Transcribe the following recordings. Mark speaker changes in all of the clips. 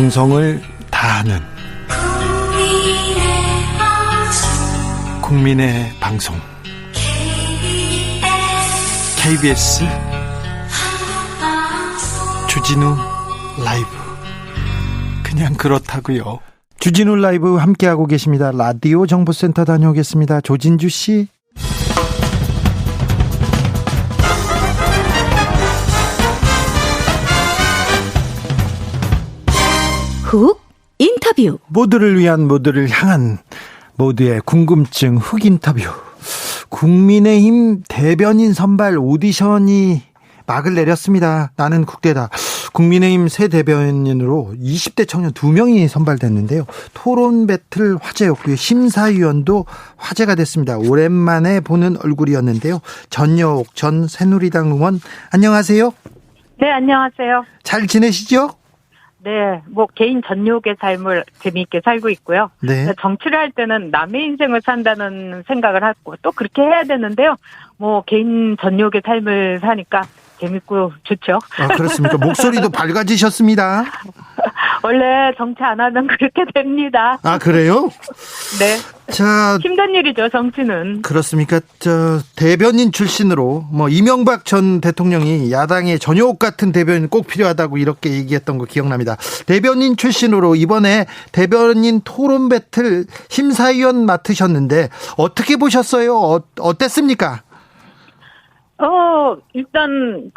Speaker 1: 정성을 다하는 국민의 방송 KBS 주진우 라이브. 그냥 그렇다고요. 주진우 라이브 함께하고 계십니다. 라디오 정보센터 다녀오겠습니다. 조진주 씨.
Speaker 2: 훅 인터뷰.
Speaker 1: 모두를 위한, 모두를 향한, 모두의 궁금증 훅 인터뷰. 국민의힘 대변인 선발 오디션이 막을 내렸습니다. 나는 국대다. 국민의힘 새 대변인으로 20대 청년 2명이 선발됐는데요. 토론 배틀 화제였고요. 심사위원도 화제가 됐습니다. 오랜만에 보는 얼굴이었는데요. 전여옥 전 새누리당 의원, 안녕하세요.
Speaker 3: 네, 안녕하세요.
Speaker 1: 잘 지내시죠?
Speaker 3: 네, 개인 전욕의 삶을 재미있게 살고 있고요.
Speaker 1: 네.
Speaker 3: 정치를 할 때는 남의 인생을 산다는 생각을 하고 또 그렇게 해야 되는데요. 개인 전욕의 삶을 사니까 재밌고 좋죠.
Speaker 1: 아, 그렇습니까? 목소리도 밝아지셨습니다.
Speaker 3: 원래 정치 안 하면 그렇게 됩니다.
Speaker 1: 아, 그래요?
Speaker 3: 네.
Speaker 1: 자,
Speaker 3: 힘든 일이죠, 정치는.
Speaker 1: 그렇습니까? 대변인 출신으로 이명박 전 대통령이 야당의 전효옥 같은 대변인 꼭 필요하다고 이렇게 얘기했던 거 기억납니다. 대변인 출신으로 이번에 대변인 토론 배틀 심사위원 맡으셨는데 어떻게 보셨어요? 어땠습니까?
Speaker 3: 일단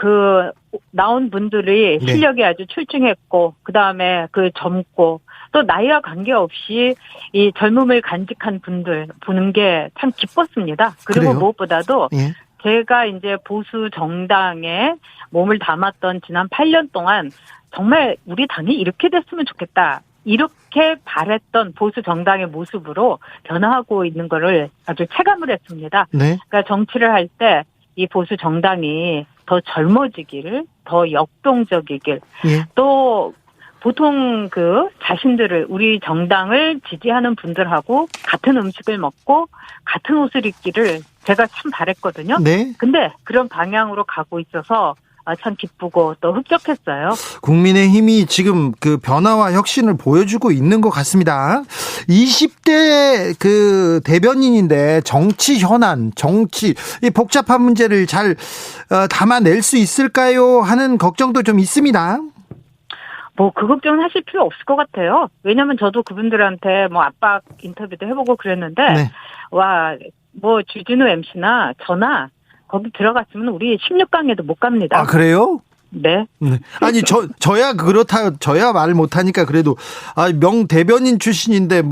Speaker 3: 나온 분들이 실력이 아주 출중했고, 그 다음에 젊고, 또 나이와 관계없이 이 젊음을 간직한 분들 보는 게 참 기뻤습니다. 그리고
Speaker 1: 그래요?
Speaker 3: 무엇보다도
Speaker 1: 예.
Speaker 3: 제가 이제 보수 정당에 몸을 담았던 지난 8년 동안 정말 우리 당이 이렇게 됐으면 좋겠다, 이렇게 바랬던 보수 정당의 모습으로 변화하고 있는 거를 아주 체감을 했습니다.
Speaker 1: 네.
Speaker 3: 그러니까 정치를 할 때 이 보수 정당이 더 젊어지기를, 더 역동적이길,
Speaker 1: 예.
Speaker 3: 또 보통 자신들을, 우리 정당을 지지하는 분들하고 같은 음식을 먹고 같은 옷을 입기를 제가 참 바랬거든요.
Speaker 1: 네.
Speaker 3: 근데 그런 방향으로 가고 있어서 참 기쁘고 또 흡족했어요.
Speaker 1: 국민의힘이 지금 변화와 혁신을 보여주고 있는 것 같습니다. 20대 대변인인데 정치 현안, 이 복잡한 문제를 잘 담아낼 수 있을까요? 하는 걱정도 좀 있습니다.
Speaker 3: 그 걱정은 하실 필요 없을 것 같아요. 왜냐면 저도 그분들한테 압박 인터뷰도 해보고 그랬는데,
Speaker 1: 네.
Speaker 3: 주진우 MC나 저나 거기 들어갔으면 우리 16강에도 못 갑니다.
Speaker 1: 아, 그래요?
Speaker 3: 네.
Speaker 1: 아니, 저야 말 못하니까 그래도, 명 대변인 출신인데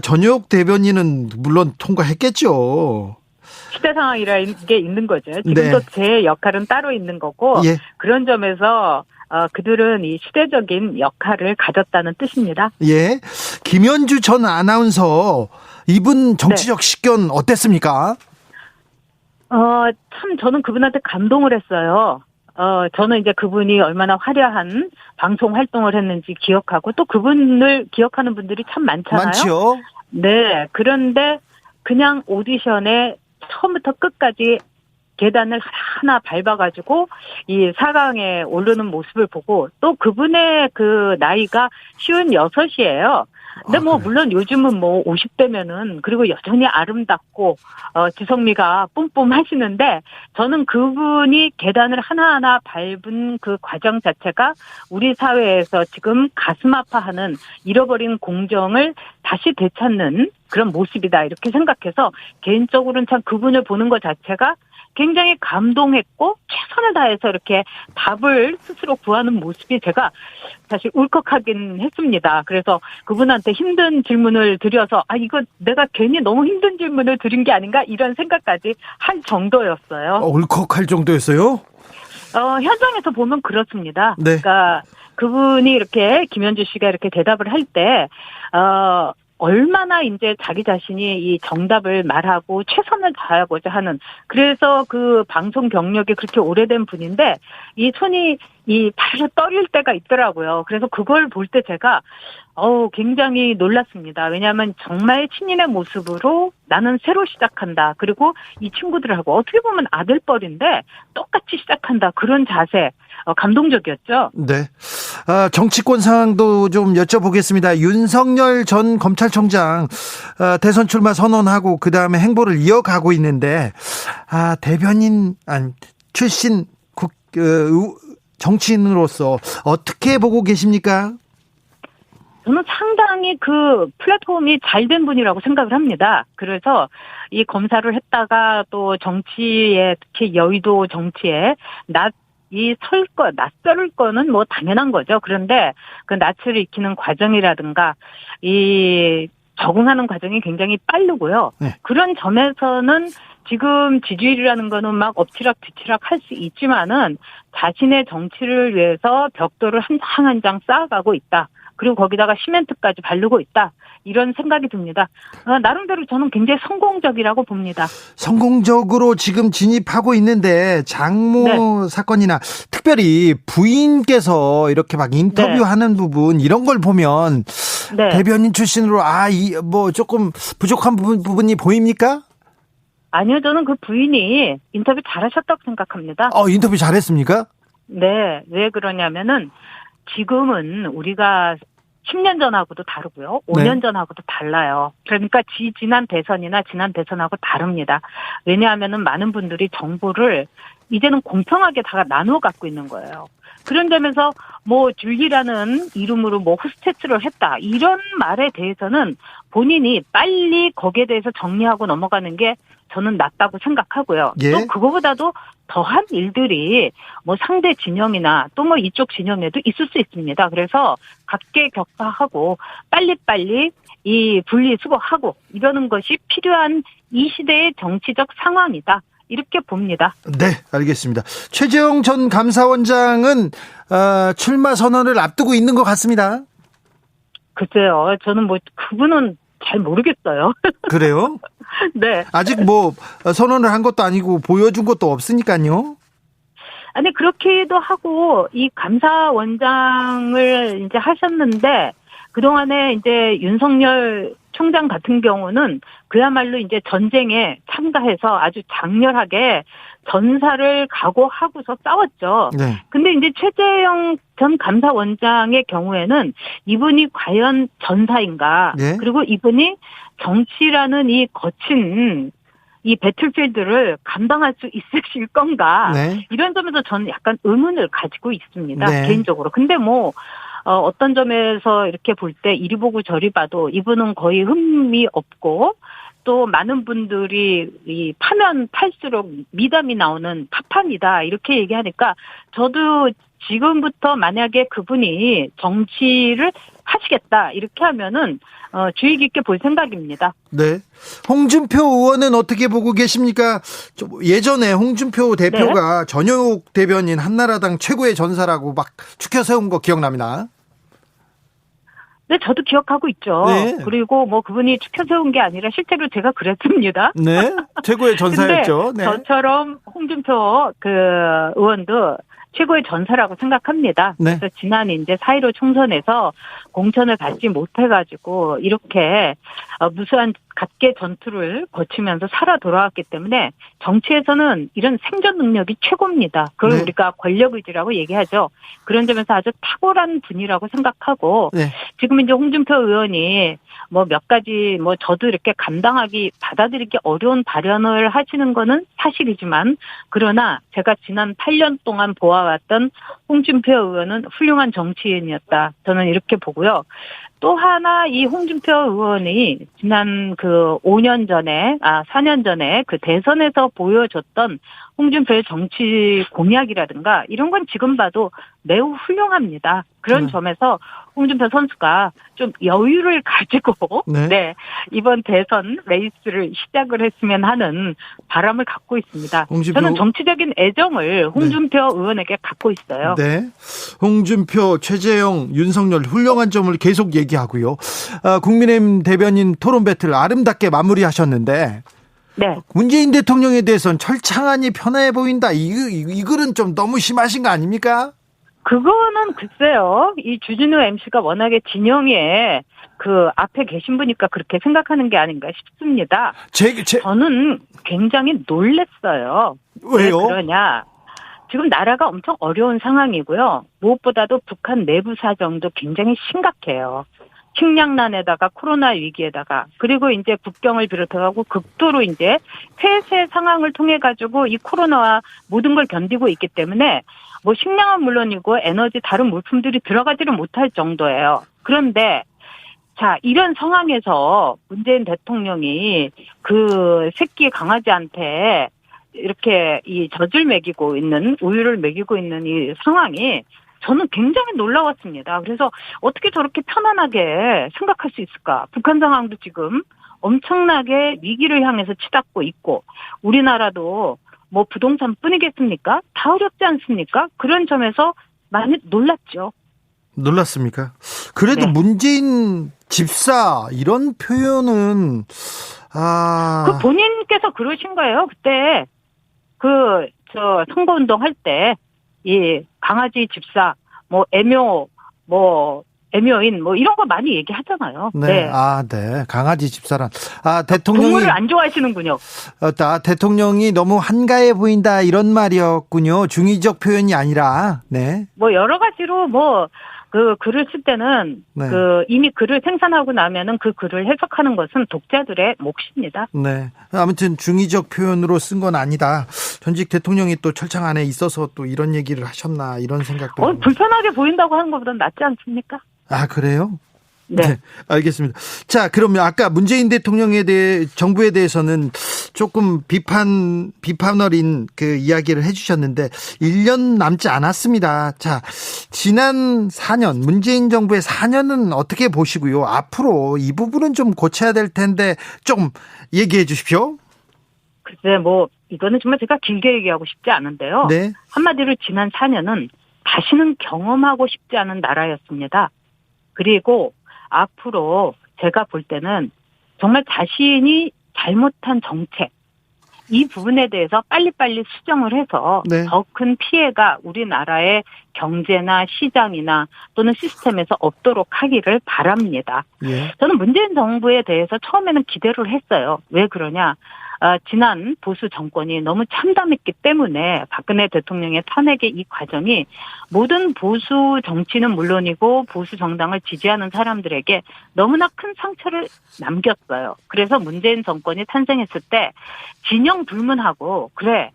Speaker 1: 전효옥 대변인은 물론 통과했겠죠.
Speaker 3: 시대 상황이라는 게 있는 거죠. 지금도
Speaker 1: 네.
Speaker 3: 제 역할은 따로 있는 거고,
Speaker 1: 예.
Speaker 3: 그런 점에서 그들은 이 시대적인 역할을 가졌다는 뜻입니다.
Speaker 1: 예. 김현주 전 아나운서, 이분 정치적 식견 어땠습니까?
Speaker 3: 참 저는 그분한테 감동을 했어요. 저는 이제 그분이 얼마나 화려한 방송 활동을 했는지 기억하고, 또 그분을 기억하는 분들이 참 많잖아요.
Speaker 1: 많죠.
Speaker 3: 네. 그런데 그냥 오디션에 처음부터 끝까지 계단을 하나 밟아가지고 이 4강에 오르는 모습을 보고, 또 그분의 나이가 56이에요. 근데 물론 요즘은 50대면은, 그리고 여전히 아름답고, 지성미가 뿜뿜 하시는데, 저는 그분이 계단을 하나하나 밟은 그 과정 자체가 우리 사회에서 지금 가슴 아파하는 잃어버린 공정을 다시 되찾는 그런 모습이다, 이렇게 생각해서 개인적으로는 참 그분을 보는 것 자체가 굉장히 감동했고, 최선을 다해서 이렇게 답을 스스로 구하는 모습이 제가 사실 울컥하긴 했습니다. 그래서 그분한테 힘든 질문을 드려서 이거 내가 괜히 너무 힘든 질문을 드린 게 아닌가, 이런 생각까지 할 정도였어요.
Speaker 1: 울컥할 정도였어요?
Speaker 3: 현장에서 보면 그렇습니다.
Speaker 1: 네.
Speaker 3: 그러니까 그분이 이렇게, 김현주 씨가 이렇게 대답을 할 때 얼마나 이제 자기 자신이 이 정답을 말하고 최선을 다하고자 하는, 그래서 그 방송 경력이 그렇게 오래된 분인데 이 손이 이 발을 떨릴 때가 있더라고요. 그래서 그걸 볼 때 제가 굉장히 놀랐습니다. 왜냐하면 정말 친인의 모습으로 나는 새로 시작한다. 그리고 이 친구들하고 어떻게 보면 아들뻘인데 똑같이 시작한다. 그런 자세 감동적이었죠.
Speaker 1: 네. 정치권 상황도 좀 여쭤보겠습니다. 윤석열 전 검찰총장 대선 출마 선언하고 그다음에 행보를 이어가고 있는데 대변인 출신 정치인으로서 어떻게 보고 계십니까?
Speaker 3: 저는 상당히 그 플랫폼이 잘 된 분이라고 생각을 합니다. 그래서 이 검사를 했다가 또 정치에, 특히 여의도 정치에 낯설 거는 뭐 당연한 거죠. 그런데 그 낯을 익히는 과정이라든가 이 적응하는 과정이 굉장히 빠르고요.
Speaker 1: 네.
Speaker 3: 그런 점에서는 지금 지지율이라는 거는 막 엎치락뒤치락 할 수 있지만은 자신의 정치를 위해서 벽돌을 한 장 한 장 쌓아가고 있다. 그리고 거기다가 시멘트까지 바르고 있다. 이런 생각이 듭니다. 나름대로 저는 굉장히 성공적이라고 봅니다.
Speaker 1: 성공적으로 지금 진입하고 있는데 장모 사건이나 특별히 부인께서 이렇게 막 인터뷰하는 부분 이런 걸 보면 대변인 출신으로 조금 부족한 부분이 보입니까?
Speaker 3: 아니요. 저는 그 부인이 인터뷰 잘하셨다고 생각합니다.
Speaker 1: 인터뷰 잘했습니까?
Speaker 3: 네. 왜 그러냐면은 지금은 우리가 10년 전하고도 다르고요. 5년 전하고도 달라요. 그러니까 지난 대선이나 지난 대선하고 다릅니다. 왜냐하면은 많은 분들이 정보를 이제는 공평하게 다 나누어 갖고 있는 거예요. 그런 점에서 뭐 줄기라는 이름으로 뭐 호스테스를 했다. 이런 말에 대해서는 본인이 빨리 거기에 대해서 정리하고 넘어가는 게 저는 낫다고 생각하고요.
Speaker 1: 예?
Speaker 3: 또 그거보다도 더한 일들이 뭐 상대 진영이나 또 뭐 이쪽 진영에도 있을 수 있습니다. 그래서 각계격파하고 빨리빨리 이 분리수거하고 이러는 것이 필요한 이 시대의 정치적 상황이다. 이렇게 봅니다.
Speaker 1: 네, 알겠습니다. 최재형 전 감사원장은 출마 선언을 앞두고 있는 것 같습니다.
Speaker 3: 글쎄요. 저는 뭐 그분은 잘 모르겠어요.
Speaker 1: 그래요?
Speaker 3: 네.
Speaker 1: 아직 뭐 선언을 한 것도 아니고 보여준 것도 없으니까요.
Speaker 3: 아니 그렇게도 하고 이 감사원장을 이제 하셨는데 그동안에 이제 윤석열 총장 같은 경우는 그야말로 이제 전쟁에 참가해서 아주 장렬하게 전사를 각오하고서 싸웠죠. 네. 근데 이제 최재형 전 감사원장의 경우에는 이분이 과연 전사인가? 네. 그리고 이분이 정치라는 이 거친 이 배틀필드를 감당할 수 있으실 건가? 네. 이런 점에서 저는 약간 의문을 가지고 있습니다. 네. 개인적으로. 근데 뭐 어떤 점에서 이렇게 볼 때 이리 보고 저리 봐도 이분은 거의 흠이 없고 또 많은 분들이 이 파면 팔수록 미담이 나오는 파판이다 이렇게 얘기하니까 저도 지금부터 만약에 그분이 정치를 하시겠다 이렇게 하면은 주의 깊게 볼 생각입니다. 네.
Speaker 1: 홍준표 의원은 어떻게 보고 계십니까? 예전에 홍준표 대표가 전효옥 대변인 한나라당 최고의 전사라고 막 추켜 세운 거 기억납니다.
Speaker 3: 네, 저도 기억하고 있죠. 네. 그리고 뭐 그분이 추켜 세운 게 아니라 실제로 제가 그랬습니다.
Speaker 1: 네. 최고의 전사였죠.
Speaker 3: 네. 저처럼 홍준표 의원도 최고의 전사라고 생각합니다. 네. 그래서 지난 이제 4.15 총선에서 공천을 받지 못해가지고 이렇게 무수한 각계 전투를 거치면서 살아 돌아왔기 때문에 정치에서는 이런 생존 능력이 최고입니다. 그걸 우리가 권력의지라고 얘기하죠. 그런 점에서 아주 탁월한 분이라고 생각하고 지금 이제 홍준표 의원이 뭐 몇 가지 뭐 저도 이렇게 받아들이기 어려운 발언을 하시는 거는 사실이지만 그러나 제가 지난 8년 동안 보아왔던 홍준표 의원은 훌륭한 정치인이었다. 저는 이렇게 보고요. 또 하나 이 홍준표 의원이 지난 그 4년 전에 그 대선에서 보여줬던 홍준표의 정치 공약이라든가 이런 건 지금 봐도 매우 훌륭합니다. 그런 점에서 홍준표 선수가 좀 여유를 가지고 이번 대선 레이스를 시작을 했으면 하는 바람을 갖고 있습니다. 저는 정치적인 애정을 홍준표 의원에게 갖고 있어요. 네.
Speaker 1: 홍준표, 최재형, 윤석열 훌륭한 점을 계속 얘기하고요. 국민의힘 대변인 토론 배틀 아름답게 마무리하셨는데 문재인 대통령에 대해서는 철창안이 편해 보인다. 이 글은 좀 너무 심하신 거 아닙니까?
Speaker 3: 그거는 글쎄요. 이 주진우 MC가 워낙에 진영에 그 앞에 계신 분이니까 그렇게 생각하는 게 아닌가 싶습니다. 저는 굉장히 놀랬어요.
Speaker 1: 왜요?
Speaker 3: 왜 그러냐. 지금 나라가 엄청 어려운 상황이고요. 무엇보다도 북한 내부 사정도 굉장히 심각해요. 식량난에다가 코로나 위기에다가 그리고 이제 국경을 비롯해가지고 극도로 이제 폐쇄 상황을 통해 가지고 이 코로나와 모든 걸 견디고 있기 때문에 뭐 식량은 물론이고 에너지 다른 물품들이 들어가지를 못할 정도예요. 그런데 자, 이런 상황에서 문재인 대통령이 그 새끼 강아지한테 이렇게 이 젖을 먹이고 있는, 우유를 먹이고 있는 이 상황이 저는 굉장히 놀라웠습니다. 그래서 어떻게 저렇게 편안하게 생각할 수 있을까? 북한 상황도 지금 엄청나게 위기를 향해서 치닫고 있고, 우리나라도 뭐 부동산 뿐이겠습니까? 다 어렵지 않습니까? 그런 점에서 많이 놀랐죠.
Speaker 1: 놀랐습니까? 그래도
Speaker 3: 네.
Speaker 1: 문재인 집사 이런 표현은
Speaker 3: 그 본인께서 그러신 거예요. 그때 선거운동 할 때 이 강아지 집사 뭐 애묘인 뭐 이런 거 많이 얘기하잖아요.
Speaker 1: 네. 네. 강아지 집사란. 대통령이
Speaker 3: 동물을 안 좋아하시는군요.
Speaker 1: 대통령이 너무 한가해 보인다 이런 말이었군요. 중의적 표현이 아니라. 네.
Speaker 3: 뭐 여러 가지로 그 글을 쓸 때는
Speaker 1: 네.
Speaker 3: 이미 글을 생산하고 나면은 그 글을 해석하는 것은 독자들의 몫입니다.
Speaker 1: 네. 아무튼 중의적 표현으로 쓴 건 아니다. 전직 대통령이 또 철창 안에 있어서 또 이런 얘기를 하셨나 이런 생각도.
Speaker 3: 불편하게 보인다고 하는 것보다는 낫지 않습니까?
Speaker 1: 그래요?
Speaker 3: 네.
Speaker 1: 알겠습니다. 자, 그러면 아까 문재인 대통령에 대해 정부에 대해서는 조금 비판 어린 그 이야기를 해주셨는데 1년 남지 않았습니다. 자, 지난 4년 문재인 정부의 4년은 어떻게 보시고요? 앞으로 이 부분은 좀 고쳐야 될 텐데 좀 얘기해 주십시오.
Speaker 3: 글쎄 이거는 정말 제가 길게 얘기하고 싶지 않은데요.
Speaker 1: 네.
Speaker 3: 한마디로 지난 4년은 다시는 경험하고 싶지 않은 나라였습니다. 그리고 앞으로 제가 볼 때는 정말 자신이 잘못한 정책, 이 부분에 대해서 빨리빨리 수정을 해서
Speaker 1: 네.
Speaker 3: 더 큰 피해가 우리나라의 경제나 시장이나 또는 시스템에서 없도록 하기를 바랍니다.
Speaker 1: 예.
Speaker 3: 저는 문재인 정부에 대해서 처음에는 기대를 했어요. 왜 그러냐. 지난 보수 정권이 너무 참담했기 때문에 박근혜 대통령의 탄핵의 이 과정이 모든 보수 정치는 물론이고 보수 정당을 지지하는 사람들에게 너무나 큰 상처를 남겼어요. 그래서 문재인 정권이 탄생했을 때 진영 불문하고 그래.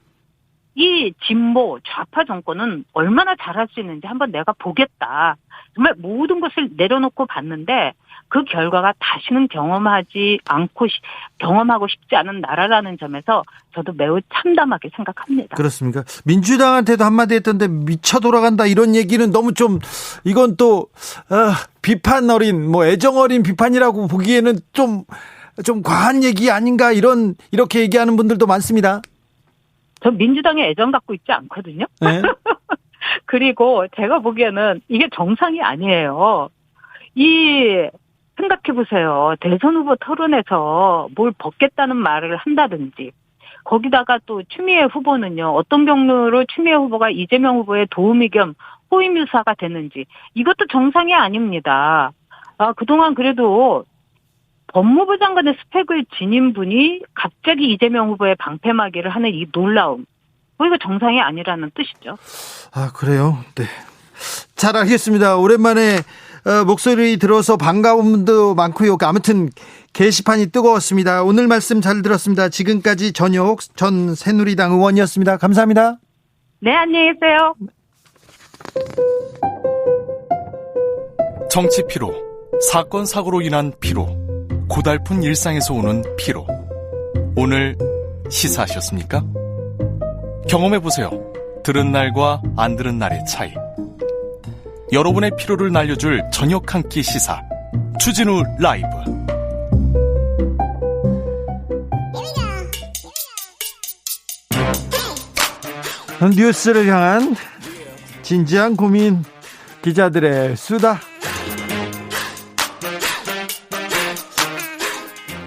Speaker 3: 이 진보 좌파 정권은 얼마나 잘할 수 있는지 한번 내가 보겠다. 정말 모든 것을 내려놓고 봤는데 그 결과가 다시는 경험하고 싶지 않은 나라라는 점에서 저도 매우 참담하게 생각합니다.
Speaker 1: 그렇습니까? 민주당한테도 한마디 했던데 미쳐 돌아간다 이런 얘기는 너무 좀 이건 또 비판 어린 애정 어린 비판이라고 보기에는 좀 과한 얘기 아닌가 이렇게 얘기하는 분들도 많습니다.
Speaker 3: 저 민주당에 애정 갖고 있지 않거든요.
Speaker 1: 네.
Speaker 3: 그리고 제가 보기에는 이게 정상이 아니에요. 생각해보세요. 대선 후보 토론에서 뭘 벗겠다는 말을 한다든지, 거기다가 또 추미애 후보는요, 어떤 경로로 추미애 후보가 이재명 후보의 도우미 겸 호위무사가 됐는지, 이것도 정상이 아닙니다. 그동안 그래도 법무부 장관의 스펙을 지닌 분이 갑자기 이재명 후보의 방패막이를 하는 이 놀라움, 이거 정상이 아니라는 뜻이죠.
Speaker 1: 그래요? 네. 잘 알겠습니다. 오랜만에 목소리 들어서 반가운 분도 많고요. 아무튼 게시판이 뜨거웠습니다. 오늘 말씀 잘 들었습니다. 지금까지 전효옥 전 새누리당 의원이었습니다. 감사합니다.
Speaker 3: 네, 안녕히 계세요.
Speaker 4: 정치 피로, 사건 사고로 인한 피로, 고달픈 일상에서 오는 피로. 오늘 시사하셨습니까? 경험해보세요. 들은 날과 안 들은 날의 차이. 여러분의 피로를 날려줄 저녁 한 끼 시사 추진우 라이브.
Speaker 1: 뉴스를 향한 진지한 고민, 기자들의 수다.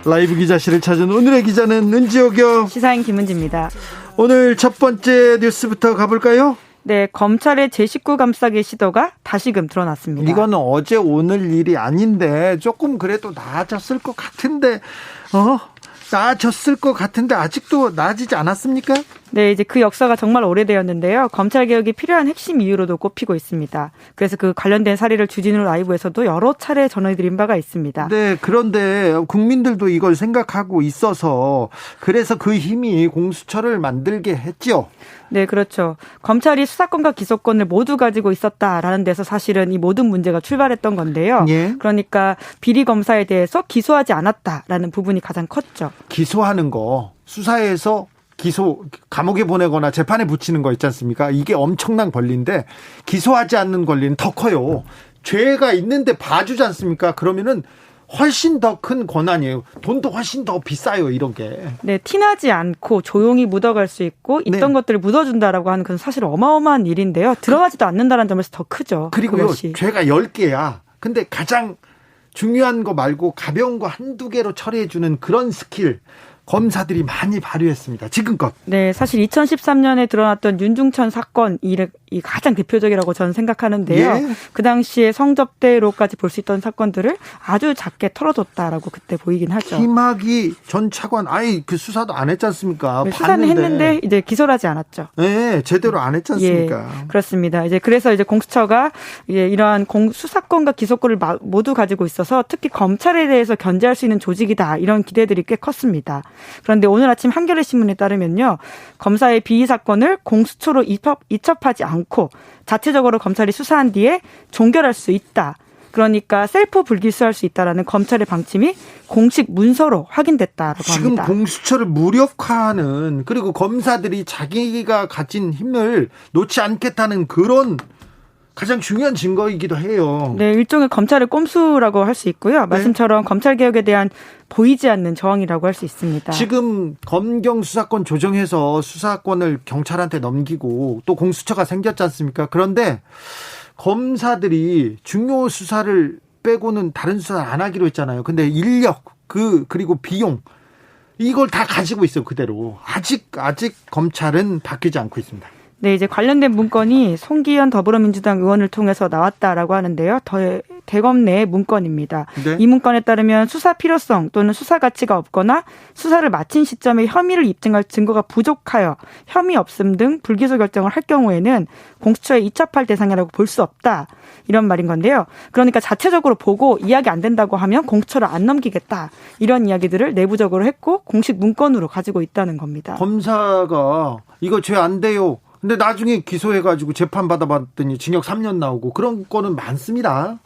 Speaker 1: 라이브 기자실을 찾은 오늘의 기자는 은지옥이요.
Speaker 5: 시사인 김은지입니다.
Speaker 1: 오늘 첫 번째 뉴스부터 가볼까요?
Speaker 5: 네, 검찰의 제19 감싸기 시도가 다시금 드러났습니다.
Speaker 1: 이거는 어제 오늘 일이 아닌데 조금 그래도 나아졌을 것 같은데 나아졌을 것 같은데 아직도 나아지지 않았습니까?
Speaker 5: 네, 이제 그 역사가 정말 오래되었는데요. 검찰개혁이 필요한 핵심 이유로도 꼽히고 있습니다. 그래서 그 관련된 사례를 주진우 라이브에서도 여러 차례 전해드린 바가 있습니다.
Speaker 1: 네, 그런데 국민들도 이걸 생각하고 있어서 그래서 그 힘이 공수처를 만들게 했죠.
Speaker 5: 네, 그렇죠. 검찰이 수사권과 기소권을 모두 가지고 있었다라는 데서 사실은 이 모든 문제가 출발했던 건데요.
Speaker 1: 예.
Speaker 5: 그러니까 비리 검사에 대해서 기소하지 않았다라는 부분이 가장 컸죠.
Speaker 1: 기소하는 거, 수사에서 감옥에 보내거나 재판에 붙이는 거 있지 않습니까? 이게 엄청난 권리인데 기소하지 않는 권리는 더 커요. 죄가 있는데 봐주지 않습니까? 그러면은 훨씬 더 큰 권한이에요. 돈도 훨씬 더 비싸요, 이런 게.
Speaker 5: 네, 티나지 않고 조용히 묻어갈 수 있고 있던 것들을 묻어준다라고 하는 건 사실 어마어마한 일인데요. 들어가지도 않는다는 점에서 더 크죠.
Speaker 1: 그리고요, 죄가 10개야. 근데 가장 중요한 거 말고 가벼운 거 한두 개로 처리해주는 그런 스킬 검사들이 많이 발휘했습니다. 지금껏.
Speaker 5: 네, 사실 2013년에 드러났던 윤중천 사건 이 가장 대표적이라고 저는 생각하는데요.
Speaker 1: 예.
Speaker 5: 그 당시에 성접대로까지 볼 수 있던 사건들을 아주 작게 털어뒀다라고 그때 보이긴 하죠.
Speaker 1: 김학의 전 차관 그 수사도 안 했지 않습니까?
Speaker 5: 네, 수사는 했는데 이제 기소를 하지 않았죠.
Speaker 1: 네, 제대로 안 했지 않습니까?
Speaker 5: 예, 그렇습니다. 그래서 공수처가 이러한 수사권과 기소권을 모두 가지고 있어서 특히 검찰에 대해서 견제할 수 있는 조직이다 이런 기대들이 꽤 컸습니다. 그런데 오늘 아침 한겨레 신문에 따르면요, 검사의 비위 사건을 공수처로 이첩하지 않고 자체적으로 검찰이 수사한 뒤에 종결할 수 있다. 그러니까 셀프 불기소할 수 있다라는 검찰의 방침이 공식 문서로 확인됐다라고 합니다.
Speaker 1: 지금 공수처를 무력화하는, 그리고 검사들이 자기가 가진 힘을 놓지 않겠다는 그런 가장 중요한 증거이기도 해요.
Speaker 5: 네, 일종의 검찰의 꼼수라고 할 수 있고요. 말씀처럼 검찰개혁에 대한 보이지 않는 저항이라고 할 수 있습니다.
Speaker 1: 지금 검경 수사권 조정해서 수사권을 경찰한테 넘기고 또 공수처가 생겼지 않습니까? 그런데 검사들이 중요 수사를 빼고는 다른 수사 안 하기로 했잖아요. 근데 인력, 그리고 비용, 이걸 다 가지고 있어요, 그대로. 아직 검찰은 바뀌지 않고 있습니다.
Speaker 5: 네, 관련된 문건이 송기현 더불어민주당 의원을 통해서 나왔다라고 하는데요. 대검 내 문건입니다.
Speaker 1: 네.
Speaker 5: 이 문건에 따르면 수사 필요성 또는 수사 가치가 없거나 수사를 마친 시점에 혐의를 입증할 증거가 부족하여 혐의 없음 등 불기소 결정을 할 경우에는 공수처에 이첩할 대상이라고 볼 수 없다. 이런 말인 건데요. 그러니까 자체적으로 보고 이야기 안 된다고 하면 공수처를 안 넘기겠다. 이런 이야기들을 내부적으로 했고 공식 문건으로 가지고 있다는 겁니다.
Speaker 1: 검사가 이거 죄 안 돼요. 근데 나중에 기소해가지고 재판 받아봤더니 징역 3년 나오고 그런 거는 많습니다.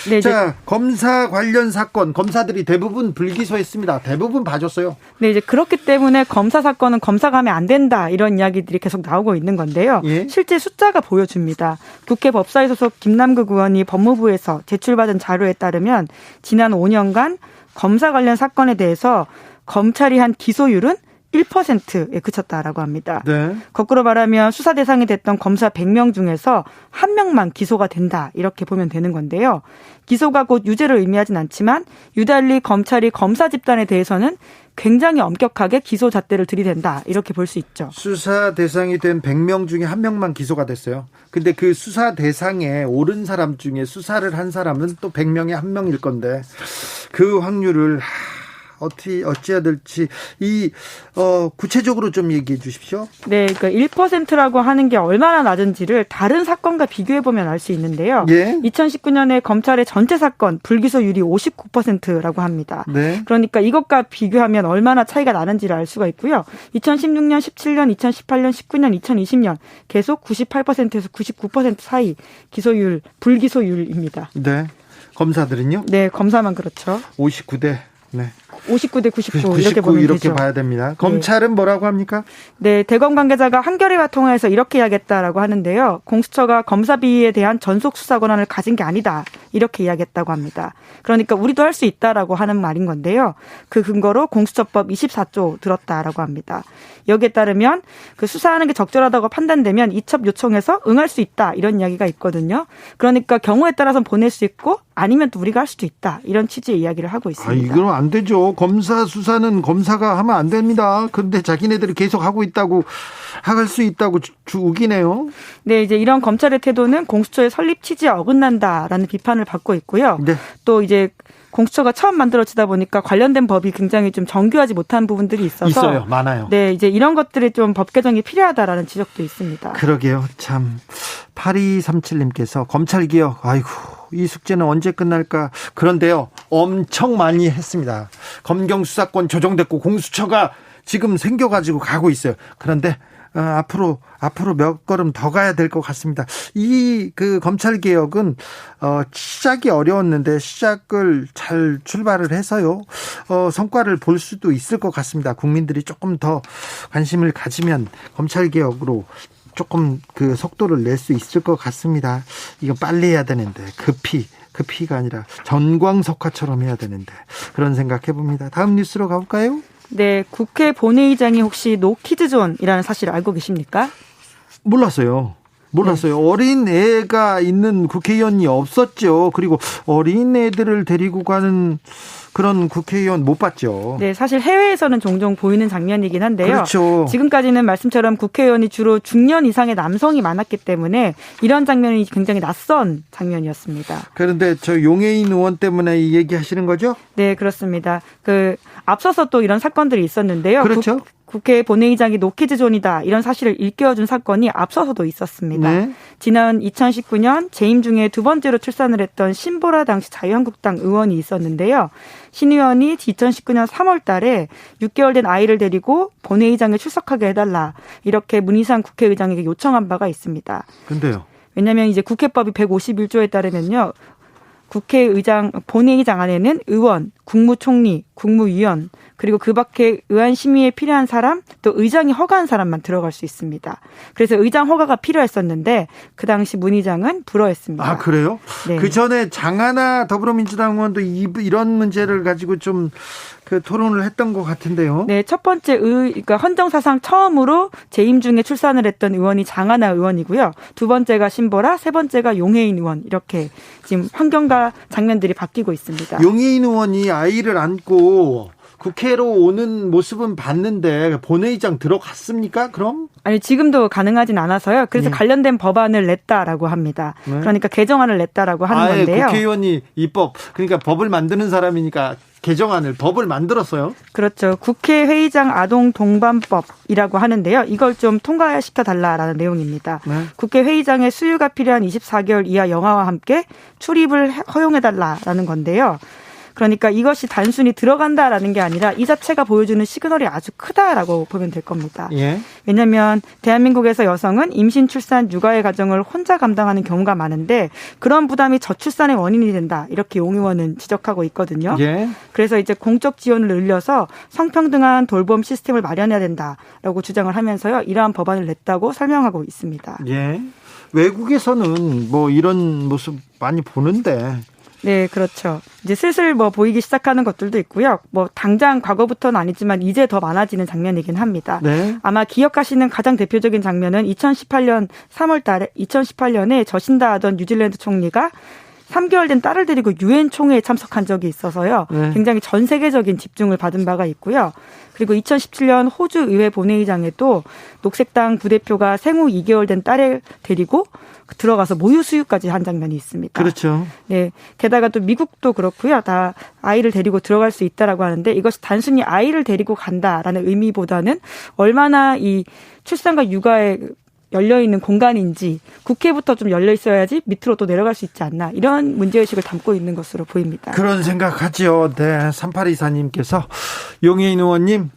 Speaker 5: 네,
Speaker 1: 자, 검사 관련 사건 검사들이 대부분 불기소했습니다. 대부분 봐줬어요.
Speaker 5: 네, 그렇기 때문에 검사 사건은 검사가 하면 안 된다 이런 이야기들이 계속 나오고 있는 건데요.
Speaker 1: 예?
Speaker 5: 실제 숫자가 보여줍니다. 국회 법사위 소속 김남국 의원이 법무부에서 제출받은 자료에 따르면 지난 5년간 검사 관련 사건에 대해서 검찰이 한 기소율은 1%에 그쳤다라고 합니다.
Speaker 1: 네.
Speaker 5: 거꾸로 말하면 수사 대상이 됐던 검사 100명 중에서 1명만 기소가 된다 이렇게 보면 되는 건데요. 기소가 곧 유죄를 의미하진 않지만 유달리 검찰이 검사 집단에 대해서는 굉장히 엄격하게 기소 잣대를 들이댄다 이렇게 볼 수 있죠.
Speaker 1: 수사 대상이 된 100명 중에 1명만 기소가 됐어요. 근데 그 수사 대상에 오른 사람 중에 수사를 한 사람은 또 100명에 1명일 건데 그 확률을 어찌해야 될지 구체적으로 좀 얘기해 주십시오.
Speaker 5: 네, 그러니까 1%라고 하는 게 얼마나 낮은지를 다른 사건과 비교해 보면 알 수 있는데요.
Speaker 1: 예?
Speaker 5: 2019년에 검찰의 전체 사건 불기소율이 59%라고 합니다.
Speaker 1: 네.
Speaker 5: 그러니까 이것과 비교하면 얼마나 차이가 나는지를 알 수가 있고요. 2016년, 17년, 2018년, 19년, 2020년 계속 98%에서 99% 사이 기소율, 불기소율입니다.
Speaker 1: 네. 검사들은요?
Speaker 5: 네, 검사만 그렇죠.
Speaker 1: 59대. 네.
Speaker 5: 59대 99
Speaker 1: 99
Speaker 5: 이렇게 보면
Speaker 1: 이렇게
Speaker 5: 되죠.
Speaker 1: 봐야 됩니다. 검찰은 뭐라고 합니까?
Speaker 5: 네, 대검 관계자가 한겨레와 통화해서 이렇게 이야기했다라고 하는데요. 공수처가 검사 비위에 대한 전속 수사 권한을 가진 게 아니다. 이렇게 이야기했다고 합니다. 그러니까 우리도 할 수 있다라고 하는 말인 건데요. 그 근거로 공수처법 24조 들었다라고 합니다. 여기에 따르면 그 수사하는 게 적절하다고 판단되면 이첩 요청해서 응할 수 있다. 이런 이야기가 있거든요. 그러니까 경우에 따라서는 보낼 수 있고 아니면 또 우리가 할 수도 있다. 이런 취지의 이야기를 하고 있습니다.
Speaker 1: 이건 안 되죠. 검사 수사는 검사가 하면 안 됩니다. 그런데 자기네들이 계속 하고 있다고 할 수 있다고 우기네요.
Speaker 5: 네, 이제 이런 검찰의 태도는 공수처의 설립 취지에 어긋난다라는 비판을 받고 있고요.
Speaker 1: 네.
Speaker 5: 또 이제 공수처가 처음 만들어지다 보니까 관련된 법이 굉장히 좀 정교하지 못한 부분들이
Speaker 1: 있어요. 많아요.
Speaker 5: 네, 이제 이런 것들이 좀 법 개정이 필요하다라는 지적도 있습니다.
Speaker 1: 그러게요. 참 8237님께서 검찰개혁 아이고 이 숙제는 언제 끝날까. 그런데요. 엄청 많이 했습니다. 검경수사권 조정됐고 공수처가 지금 생겨가지고 가고 있어요. 그런데 앞으로 몇 걸음 더 가야 될 것 같습니다. 이 검찰 개혁은 시작이 어려웠는데 시작을 잘 출발을 해서요. 성과를 볼 수도 있을 것 같습니다. 국민들이 조금 더 관심을 가지면 검찰 개혁으로 조금 속도를 낼 수 있을 것 같습니다. 이거 빨리 해야 되는데 급히가 아니라 전광석화처럼 해야 되는데 그런 생각해 봅니다. 다음 뉴스로 가볼까요?
Speaker 5: 네, 국회 본회의장이 혹시 노키즈존이라는 사실을 알고 계십니까?
Speaker 1: 몰랐어요. 네. 어린 애가 있는 국회의원이 없었죠. 그리고 어린 애들을 데리고 가는 그런 국회의원 못 봤죠.
Speaker 5: 네, 사실 해외에서는 종종 보이는 장면이긴 한데요.
Speaker 1: 그렇죠.
Speaker 5: 지금까지는 말씀처럼 국회의원이 주로 중년 이상의 남성이 많았기 때문에 이런 장면이 굉장히 낯선 장면이었습니다.
Speaker 1: 그런데 저 용해인 의원 때문에 이 얘기하시는 거죠?
Speaker 5: 네, 그렇습니다. 앞서서 또 이런 사건들이 있었는데요.
Speaker 1: 그렇죠.
Speaker 5: 국회 본회의장이 노키즈존이다 이런 사실을 일깨워준 사건이 앞서서도 있었습니다.
Speaker 1: 네.
Speaker 5: 지난 2019년 재임 중에 두 번째로 출산을 했던 신보라 당시 자유한국당 의원이 있었는데요. 신 의원이 2019년 3월 달에 6개월 된 아이를 데리고 본회의장에 출석하게 해달라 이렇게 문희상 국회의장에게 요청한 바가 있습니다.
Speaker 1: 근데요.
Speaker 5: 왜냐하면 이제 국회법이 151조에 따르면요. 본회의장 안에는 의원, 국무총리, 국무위원, 그리고 그 밖에 의안 심의에 필요한 사람, 또 의장이 허가한 사람만 들어갈 수 있습니다. 그래서 의장 허가가 필요했었는데 그 당시 문 의장은 불허했습니다.
Speaker 1: 아, 그래요?
Speaker 5: 네.
Speaker 1: 그 전에 장하나 더불어민주당 의원도 이런 문제를 가지고 좀 토론을 했던 것 같은데요.
Speaker 5: 네, 첫 번째 그러니까 헌정사상 처음으로 재임 중에 출산을 했던 의원이 장하나 의원이고요. 두 번째가 신보라, 세 번째가 용해인 의원 이렇게 지금 환경과 장면들이 바뀌고 있습니다.
Speaker 1: 용해인 의원이 아이를 안고 국회로 오는 모습은 봤는데 본회의장 들어갔습니까? 그럼?
Speaker 5: 아니 지금도 가능하진 않아서요. 그래서
Speaker 1: 네.
Speaker 5: 관련된 법안을 냈다라고 합니다.
Speaker 1: 네.
Speaker 5: 그러니까 개정안을 냈다라고 하는 건데요.
Speaker 1: 국회의원이 그러니까 법을 만드는 사람이니까 법을 만들었어요.
Speaker 5: 그렇죠. 국회 회의장 아동 동반법이라고 하는데요. 이걸 좀 통과시켜달라라는 내용입니다.
Speaker 1: 네. 국회
Speaker 5: 회의장에 수유가 필요한 24개월 이하 영아와 함께 출입을 허용해달라라는 건데요. 그러니까 이것이 단순히 들어간다라는 게 아니라 이 자체가 보여주는 시그널이 아주 크다라고 보면 될 겁니다.
Speaker 1: 예.
Speaker 5: 왜냐하면 대한민국에서 여성은 임신, 출산, 육아의 과정을 혼자 감당하는 경우가 많은데 그런 부담이 저출산의 원인이 된다. 이렇게 용 의원은 지적하고 있거든요.
Speaker 1: 예.
Speaker 5: 그래서 이제 공적 지원을 늘려서 성평등한 돌봄 시스템을 마련해야 된다라고 주장을 하면서요. 이러한 법안을 냈다고 설명하고 있습니다.
Speaker 1: 예. 외국에서는 이런 모습 많이 보는데.
Speaker 5: 네, 그렇죠. 이제 슬슬 보이기 시작하는 것들도 있고요. 당장 과거부터는 아니지만 이제 더 많아지는 장면이긴 합니다.
Speaker 1: 네.
Speaker 5: 아마 기억하시는 가장 대표적인 장면은 2018년에 저신다 하던 뉴질랜드 총리가 3개월 된 딸을 데리고 유엔 총회에 참석한 적이 있어서요.
Speaker 1: 네.
Speaker 5: 굉장히 전 세계적인 집중을 받은 바가 있고요. 그리고 2017년 호주 의회 본회의장에도 녹색당 부대표가 생후 2개월 된 딸을 데리고 들어가서 모유 수유까지 한 장면이 있습니다.
Speaker 1: 그렇죠.
Speaker 5: 네. 게다가 또 미국도 그렇고요. 다 아이를 데리고 들어갈 수 있다라고 하는데 이것이 단순히 아이를 데리고 간다라는 의미보다는 얼마나 이 출산과 육아에 열려있는 공간인지 국회부터 좀 열려 있어야지 밑으로 또 내려갈 수 있지 않나 이런 문제의식을 담고 있는 것으로 보입니다.
Speaker 1: 그런 생각하죠. 네, 3824님께서 용해인 의원님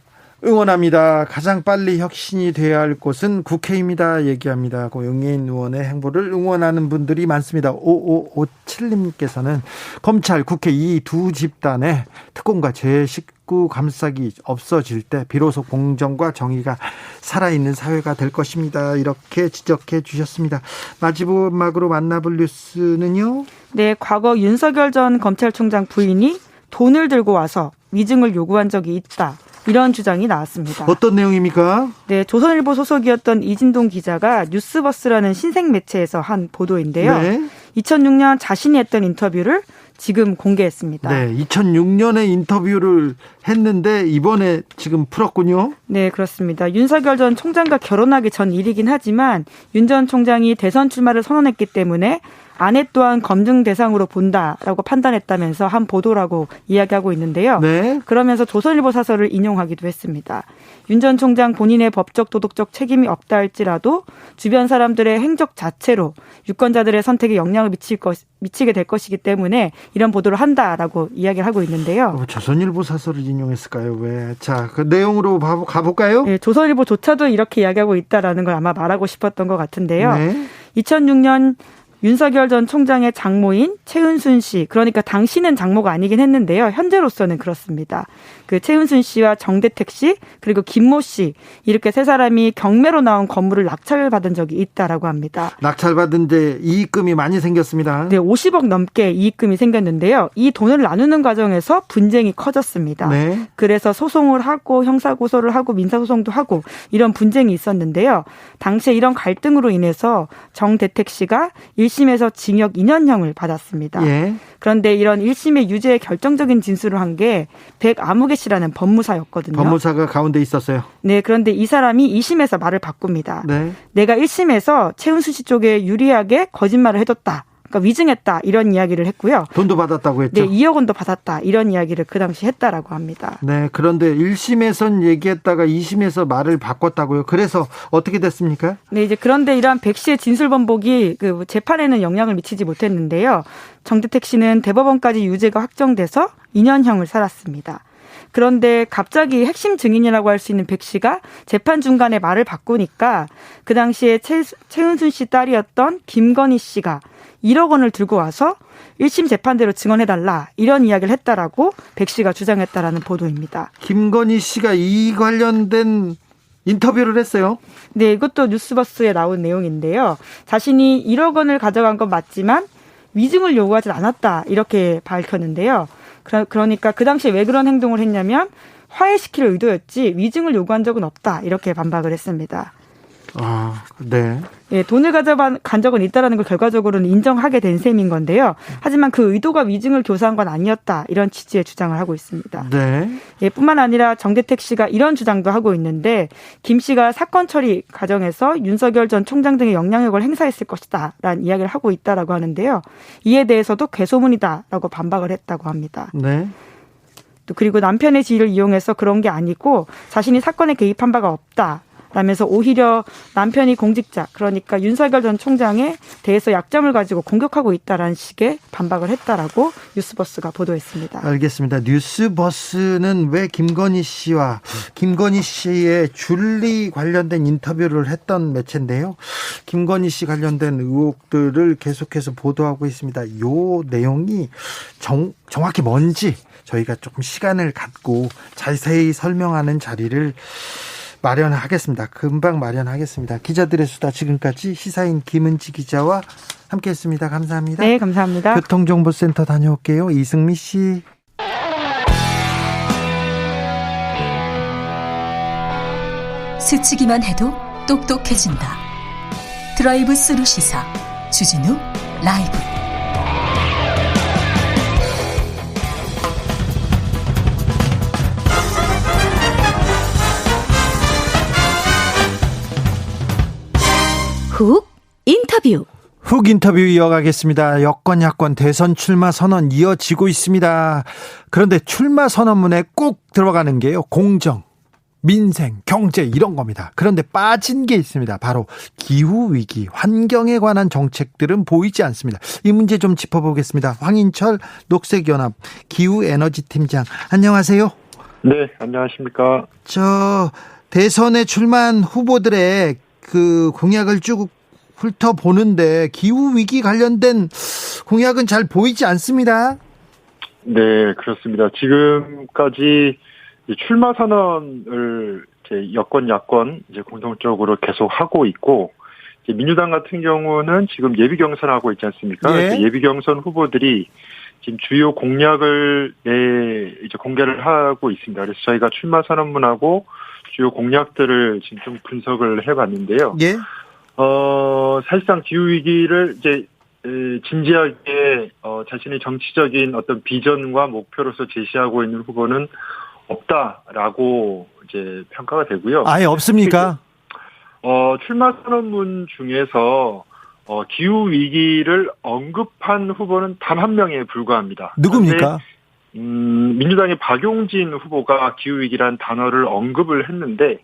Speaker 1: 응원합니다. 가장 빨리 혁신이 돼야 할 곳은 국회입니다. 얘기합니다. 용해인 의원의 행보를 응원하는 분들이 많습니다. 5557님께서는 검찰, 국회 이 두 집단의 특검과 제19 감싸기 없어질 때 비로소 공정과 정의가 살아있는 사회가 될 것입니다. 이렇게 지적해 주셨습니다. 마지막으로 만나볼 뉴스는요.
Speaker 5: 네, 과거 윤석열 전 검찰총장 부인이 돈을 들고 와서 위증을 요구한 적이 있다. 이런 주장이 나왔습니다.
Speaker 1: 어떤 내용입니까?
Speaker 5: 네, 조선일보 소속이었던 이진동 기자가 뉴스버스라는 신생 매체에서 한 보도인데요.
Speaker 1: 네.
Speaker 5: 2006년 자신이 했던 인터뷰를 지금 공개했습니다.
Speaker 1: 네, 2006년에 인터뷰를 했는데 이번에 지금 풀었군요.
Speaker 5: 네, 그렇습니다. 윤석열 전 총장과 결혼하기 전 일이긴 하지만 윤 전 총장이 대선 출마를 선언했기 때문에 아내 또한 검증 대상으로 본다라고 판단했다면서 한 보도라고 이야기하고 있는데요.
Speaker 1: 네.
Speaker 5: 그러면서 조선일보 사설을 인용하기도 했습니다. 윤 전 총장 본인의 법적 도덕적 책임이 없다 할지라도 주변 사람들의 행적 자체로 유권자들의 선택에 영향을 미치게 될 것이기 때문에 이런 보도를 한다라고 이야기를 하고 있는데요.
Speaker 1: 조선일보 사설을 인용했을까요? 왜? 자, 그 내용으로 가볼까요?
Speaker 5: 네, 조선일보조차도 이렇게 이야기하고 있다라는 걸 아마 말하고 싶었던 것 같은데요.
Speaker 1: 네.
Speaker 5: 2006년 윤석열 전 총장의 장모인 최은순 씨, 그러니까 당시는 장모가 아니긴 했는데요. 현재로서는 그렇습니다. 그 최은순 씨와 정대택 씨, 그리고 김모 씨, 이렇게 세 사람이 경매로 나온 건물을 낙찰받은 적이 있다라고 합니다.
Speaker 1: 낙찰받은 데 이익금이 많이 생겼습니다.
Speaker 5: 네, 50억 넘게 이익금이 생겼는데요. 이 돈을 나누는 과정에서 분쟁이 커졌습니다.
Speaker 1: 네.
Speaker 5: 그래서 소송을 하고 형사고소를 하고 민사소송도 하고 이런 분쟁이 있었는데요. 당시에 이런 갈등으로 인해서 정대택 씨가 1심에서 징역 2년형을 받았습니다.
Speaker 1: 예.
Speaker 5: 그런데 이런 1심의 유죄의 결정적인 진술을 한 게 백아무개 씨라는 법무사였거든요.
Speaker 1: 법무사가 가운데 있었어요.
Speaker 5: 네, 그런데 이 사람이 2심에서 말을 바꿉니다.
Speaker 1: 네.
Speaker 5: 내가 1심에서 최은수 씨 쪽에 유리하게 거짓말을 해줬다. 그러니까 위증했다. 이런 이야기를 했고요.
Speaker 1: 돈도 받았다고 했죠.
Speaker 5: 네, 2억 원도 받았다. 이런 이야기를 그 당시 했다라고 합니다.
Speaker 1: 네, 그런데 1심에선 얘기했다가 2심에서 말을 바꿨다고요. 그래서 어떻게 됐습니까?
Speaker 5: 네, 이제 그런데 이러한 백 씨의 진술 번복이 그 재판에는 영향을 미치지 못했는데요. 정대택 씨는 대법원까지 유죄가 확정돼서 2년형을 살았습니다. 그런데 갑자기 핵심 증인이라고 할 수 있는 백 씨가 재판 중간에 말을 바꾸니까 그 당시에 최은순 씨 딸이었던 김건희 씨가 1억 원을 들고 와서 1심 재판대로 증언해달라 이런 이야기를 했다라고 백 씨가 주장했다라는 보도입니다.
Speaker 1: 김건희 씨가 이 관련된 인터뷰를 했어요.
Speaker 5: 네, 이것도 뉴스버스에 나온 내용인데요. 자신이 1억 원을 가져간 건 맞지만 위증을 요구하지 않았다 이렇게 밝혔는데요. 그러니까 그 당시에 왜 그런 행동을 했냐면 화해시킬 의도였지 위증을 요구한 적은 없다 이렇게 반박을 했습니다.
Speaker 1: 아, 네.
Speaker 5: 예, 돈을 가져간 적은 있다라는 걸 결과적으로는 인정하게 된 셈인 건데요. 하지만 그 의도가 위증을 교사한 건 아니었다 이런 취지의 주장을 하고 있습니다.
Speaker 1: 네.
Speaker 5: 예, 뿐만 아니라 정대택 씨가 이런 주장도 하고 있는데 김 씨가 사건 처리 과정에서 윤석열 전 총장 등의 영향력을 행사했을 것이다라는 이야기를 하고 있다라고 하는데요. 이에 대해서도 괴소문이다라고 반박을 했다고 합니다.
Speaker 1: 네.
Speaker 5: 또 그리고 남편의 지위를 이용해서 그런 게 아니고 자신이 사건에 개입한 바가 없다. 라면서 오히려 남편이 공직자, 그러니까 윤석열 전 총장에 대해서 약점을 가지고 공격하고 있다라는 식의 반박을 했다라고 뉴스버스가 보도했습니다.
Speaker 1: 알겠습니다. 뉴스버스는 왜 김건희 씨와 김건희 씨의 줄리 관련된 인터뷰를 했던 매체인데요. 김건희 씨 관련된 의혹들을 계속해서 보도하고 있습니다. 이 내용이 정확히 뭔지 저희가 조금 시간을 갖고 자세히 설명하는 자리를 마련하겠습니다. 금방 마련하겠습니다. 기자들의 수다 지금까지 시사인 김은지 기자와 함께했습니다. 감사합니다.
Speaker 5: 네, 감사합니다.
Speaker 1: 교통정보센터 다녀올게요. 이승미 씨.
Speaker 2: 스치기만 해도 똑똑해진다. 드라이브 스루 시사 주진우 라이브. 훅 인터뷰.
Speaker 1: 훅 인터뷰 이어가겠습니다. 여권 야권 대선 출마 선언 이어지고 있습니다. 그런데 출마 선언문에 꼭 들어가는 게요, 공정, 민생, 경제 이런 겁니다. 그런데 빠진 게 있습니다. 바로 기후위기, 환경에 관한 정책들은 보이지 않습니다. 이 문제 좀 짚어보겠습니다. 황인철 녹색연합 기후에너지팀장, 안녕하세요.
Speaker 6: 네, 안녕하십니까.
Speaker 1: 대선에 출마한 후보들의 그 공약을 쭉 훑어보는데 기후위기 관련된 공약은 잘 보이지 않습니다.
Speaker 6: 네, 그렇습니다. 지금까지 출마 선언을 여권, 야권 공동적으로 계속 하고 있고, 민주당 같은 경우는 지금 예비 경선하고 있지 않습니까?
Speaker 1: 예.
Speaker 6: 예비 경선 후보들이 지금 주요 공약을 공개를 하고 있습니다. 그래서 저희가 출마 선언문하고 주요 공약들을 지금 좀 분석을 해봤는데요.
Speaker 1: 예.
Speaker 6: 사실상 기후위기를 진지하게 자신의 정치적인 어떤 비전과 목표로서 제시하고 있는 후보는 없다라고 이제 평가가 되고요.
Speaker 1: 아예 없습니까?
Speaker 6: 출마 선언문 중에서 기후 위기를 언급한 후보는 단 한 명에 불과합니다.
Speaker 1: 누굽니까?
Speaker 6: 민주당의 박용진 후보가 기후 위기란 단어를 언급을 했는데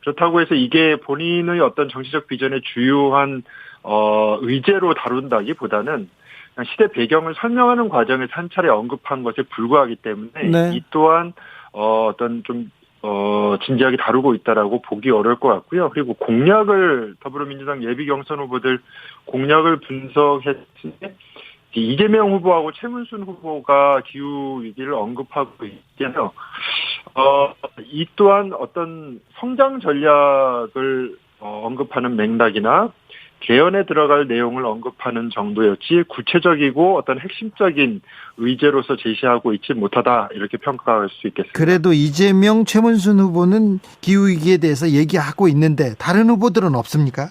Speaker 6: 그렇다고 해서 이게 본인의 어떤 정치적 비전의 주요한 의제로 다룬다기보다는 그냥 시대 배경을 설명하는 과정에서 한 차례 언급한 것에 불과하기 때문에
Speaker 1: 네.
Speaker 6: 이 또한 어떤 좀 진지하게 다루고 있다라고 보기 어려울 것 같고요. 그리고 공약을 더불어민주당 예비 경선 후보들 공약을 분석했을 때 이재명 후보하고 최문순 후보가 기후 위기를 언급하고 있잖아요. 이 또한 어떤 성장 전략을 언급하는 맥락이나 개헌에 들어갈 내용을 언급하는 정도였지 구체적이고 어떤 핵심적인 의제로서 제시하고 있지 못하다 이렇게 평가할 수 있겠습니다.
Speaker 1: 그래도 이재명, 최문순 후보는 기후위기에 대해서 얘기하고 있는데 다른 후보들은 없습니까?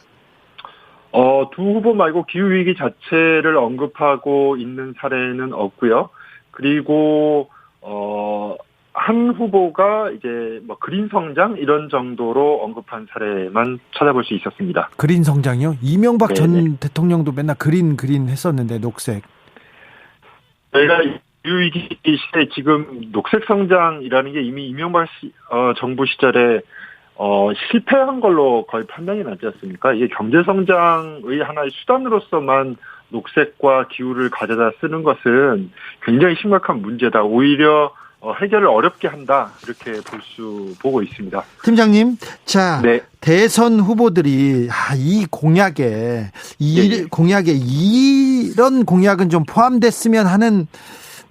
Speaker 6: 두 후보 말고 기후위기 자체를 언급하고 있는 사례는 없고요. 그리고 한 후보가 이제 뭐 그린 성장 이런 정도로 언급한 사례만 찾아볼 수 있었습니다.
Speaker 1: 그린 성장이요? 이명박
Speaker 6: 네네.
Speaker 1: 전 대통령도 맨날 그린 했었는데 녹색.
Speaker 6: 저희가 기후위기 시대에 지금 녹색 성장이라는 게 이미 이명박 정부 시절에 실패한 걸로 거의 판단이 나지 않습니까? 이게 경제 성장의 하나의 수단으로서만 녹색과 기후를 가져다 쓰는 것은 굉장히 심각한 문제다. 오히려 해결을 어렵게 한다 이렇게 보고 있습니다.
Speaker 1: 팀장님, 자
Speaker 6: 네.
Speaker 1: 대선 후보들이 이 공약에 이런 공약은 좀 포함됐으면 하는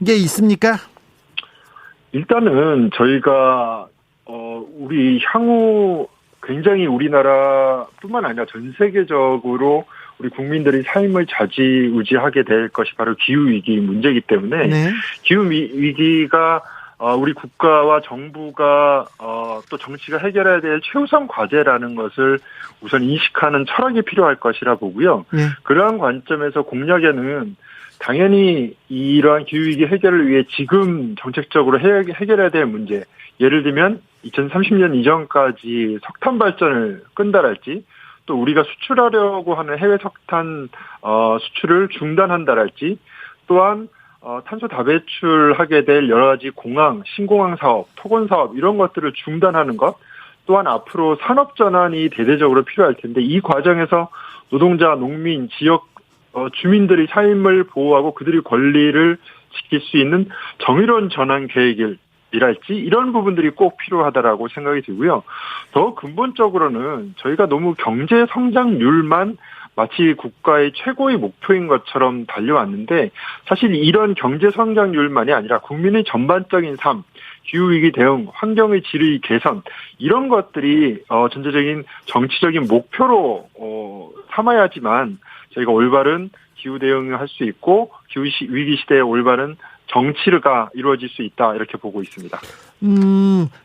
Speaker 1: 게 있습니까?
Speaker 6: 일단은 저희가 우리 향후 굉장히 우리나라뿐만 아니라 전 세계적으로 우리 국민들이 삶을 좌지우지하게 될 것이 바로 기후위기 문제이기 때문에
Speaker 1: 네.
Speaker 6: 기후위기가 우리 국가와 정부가 또 정치가 해결해야 될 최우선 과제라는 것을 우선 인식하는 철학이 필요할 것이라 보고요.
Speaker 1: 네.
Speaker 6: 그러한 관점에서 공약에는 당연히 이러한 기후위기 해결을 위해 지금 정책적으로 해결해야 될 문제, 예를 들면 2030년 이전까지 석탄 발전을 끈다랄지 또 우리가 수출하려고 하는 해외 석탄 수출을 중단한다랄지 또한 탄소 다배출하게 될 여러 가지 공항, 신공항 사업, 토건 사업 이런 것들을 중단하는 것 또한 앞으로 산업 전환이 대대적으로 필요할 텐데 이 과정에서 노동자, 농민, 지역 주민들의 삶을 보호하고 그들의 권리를 지킬 수 있는 정의로운 전환 계획이랄지 이런 부분들이 꼭 필요하다라고 생각이 들고요. 더 근본적으로는 저희가 너무 경제 성장률만 마치 국가의 최고의 목표인 것처럼 달려왔는데 사실 이런 경제 성장률만이 아니라 국민의 전반적인 삶, 기후위기 대응, 환경의 질의 개선 이런 것들이 전체적인 정치적인 목표로 삼아야지만 저희가 올바른 기후 대응을 할 수 있고 기후위기 시대에 올바른 정치가 이루어질 수 있다 이렇게 보고 있습니다.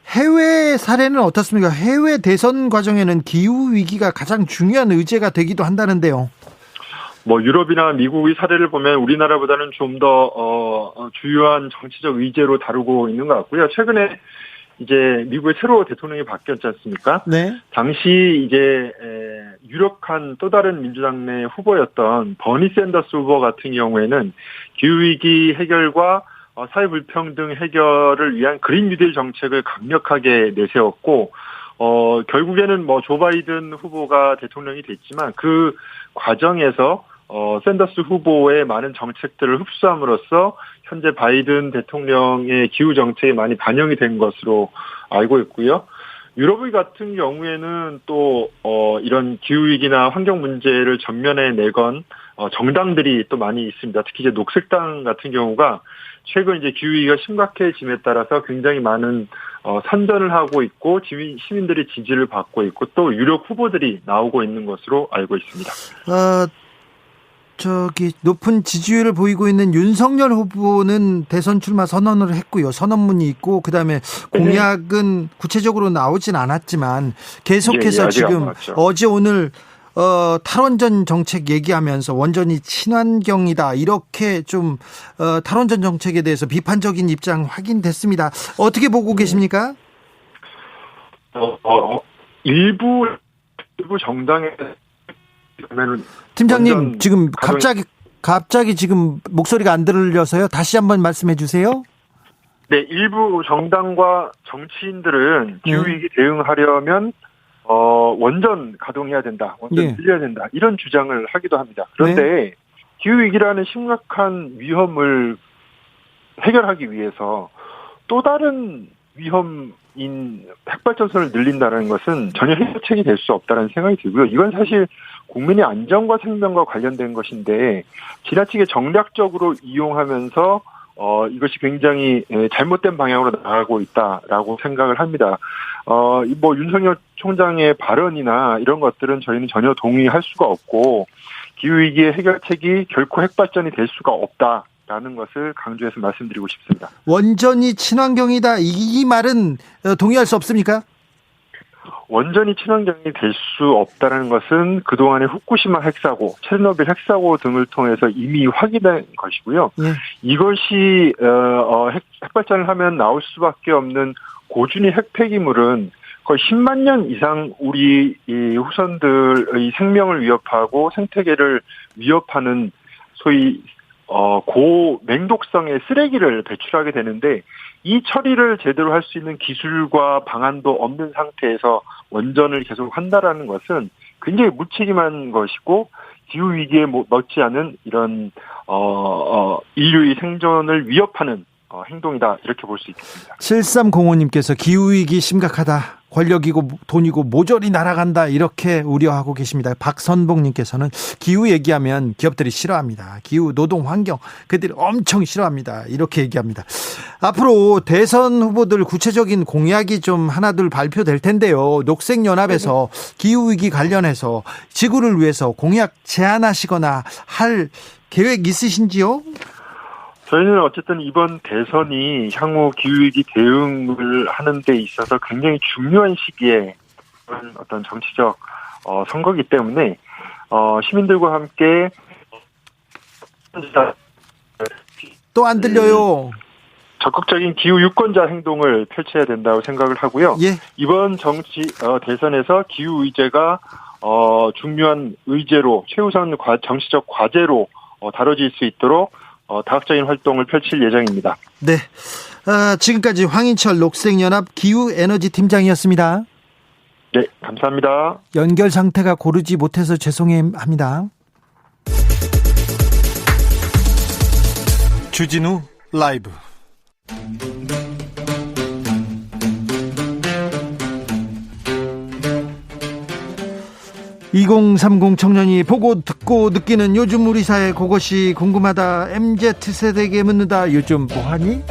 Speaker 1: 해외 사례는 어떻습니까? 해외 대선 과정에는 기후 위기가 가장 중요한 의제가 되기도 한다는데요.
Speaker 6: 뭐 유럽이나 미국의 사례를 보면 우리나라보다는 좀 더 주요한 정치적 의제로 다루고 있는 것 같고요. 최근에 이제 미국의 새로 대통령이 바뀌었지 않습니까?
Speaker 1: 네. 당시
Speaker 6: 이제 유력한 또 다른 민주당 내 후보였던 버니 샌더스 후보 같은 경우에는 기후위기 해결과 사회 불평등 해결을 위한 그린 뉴딜 정책을 강력하게 내세웠고 결국에는 뭐 조 바이든 후보가 대통령이 됐지만 그 과정에서 샌더스 후보의 많은 정책들을 흡수함으로써 현재 바이든 대통령의 기후 정책이 많이 반영이 된 것으로 알고 있고요. 유럽의 같은 경우에는 또 이런 기후 위기나 환경 문제를 전면에 내건 정당들이 또 많이 있습니다. 특히 이제 녹색당 같은 경우가 최근 이제 기후 위기가 심각해짐에 따라서 굉장히 많은 선전을 하고 있고 시민들의 지지를 받고 있고 또 유력 후보들이 나오고 있는 것으로 알고 있습니다.
Speaker 1: 높은 지지율을 보이고 있는 윤석열 후보는 대선 출마 선언을 했고요. 선언문이 있고 그다음에 공약은 구체적으로 나오진 않았지만 계속해서 지금 어제 오늘 탈원전 정책 얘기하면서 원전이 친환경이다 이렇게 좀 탈원전 정책에 대해서 비판적인 입장 확인됐습니다. 어떻게 보고 계십니까?
Speaker 6: 일부 정당에
Speaker 1: 팀장님 지금 갑자기 지금 목소리가 안 들려서요. 다시 한번 말씀해 주세요.
Speaker 6: 네, 일부 정당과 정치인들은 기후위기 대응하려면 원전 가동해야 된다, 원전 늘려야 된다 이런 주장을 하기도 합니다. 그런데 기후위기라는 심각한 위험을 해결하기 위해서 또 다른 위험인 핵발전소를 늘린다는 것은 전혀 해결책이 될 수 없다는 생각이 들고요. 이건 사실 국민의 안전과 생명과 관련된 것인데 지나치게 정략적으로 이용하면서 이것이 굉장히 잘못된 방향으로 나가고 있다라고 생각을 합니다. 뭐 윤석열 총장의 발언이나 이런 것들은 저희는 전혀 동의할 수가 없고 기후위기의 해결책이 결코 핵발전이 될 수가 없다라는 것을 강조해서 말씀드리고 싶습니다.
Speaker 1: 원전이 친환경이다 이 말은 동의할 수 없습니까?
Speaker 6: 원전이 친환경이 될 수 없다는 것은 그동안의 후쿠시마 핵사고, 체르노빌 핵사고 등을 통해서 이미 확인된 것이고요. 이것이 핵발전을 하면 나올 수밖에 없는 고준위 핵폐기물은 거의 10만 년 이상 우리 이 후손들의 생명을 위협하고 생태계를 위협하는 소위 고맹독성의 쓰레기를 배출하게 되는데 이 처리를 제대로 할 수 있는 기술과 방안도 없는 상태에서 원전을 계속 한다라는 것은 굉장히 무책임한 것이고 기후위기에 못지않은 이런 인류의 생존을 위협하는 행동이다 이렇게 볼 수 있겠습니다.
Speaker 1: 7305님께서 기후위기 심각하다. 권력이고 돈이고 모조리 날아간다 이렇게 우려하고 계십니다. 박선봉님께서는 기후 얘기하면 기업들이 싫어합니다. 기후 노동 환경 그들이 엄청 싫어합니다. 이렇게 얘기합니다. 앞으로 대선 후보들 구체적인 공약이 좀 하나둘 발표될 텐데요. 녹색연합에서 기후위기 관련해서 지구를 위해서 공약 제안하시거나 할 계획 있으신지요?
Speaker 6: 저희는 어쨌든 이번 대선이 향후 기후위기 대응을 하는 데 있어서 굉장히 중요한 시기에 어떤 정치적 선거이기 때문에 시민들과 함께
Speaker 1: 또 안 들려요.
Speaker 6: 적극적인 기후 유권자 행동을 펼쳐야 된다고 생각을 하고요. 이번 대선에서 기후 의제가 중요한 의제로 최우선 정치적 과제로 다뤄질 수 있도록 다각적인 활동을 펼칠 예정입니다. 네,
Speaker 1: 지금까지 황인철 녹색연합 기후에너지팀장이었습니다.
Speaker 6: 네, 감사합니다.
Speaker 1: 연결 상태가 고르지 못해서 죄송합니다.
Speaker 4: 주진우 라이브.
Speaker 1: 2030 청년이 보고 듣고 느끼는 요즘 우리 사회 그것이 궁금하다. MZ세대에게 묻는다. 요즘 뭐하니?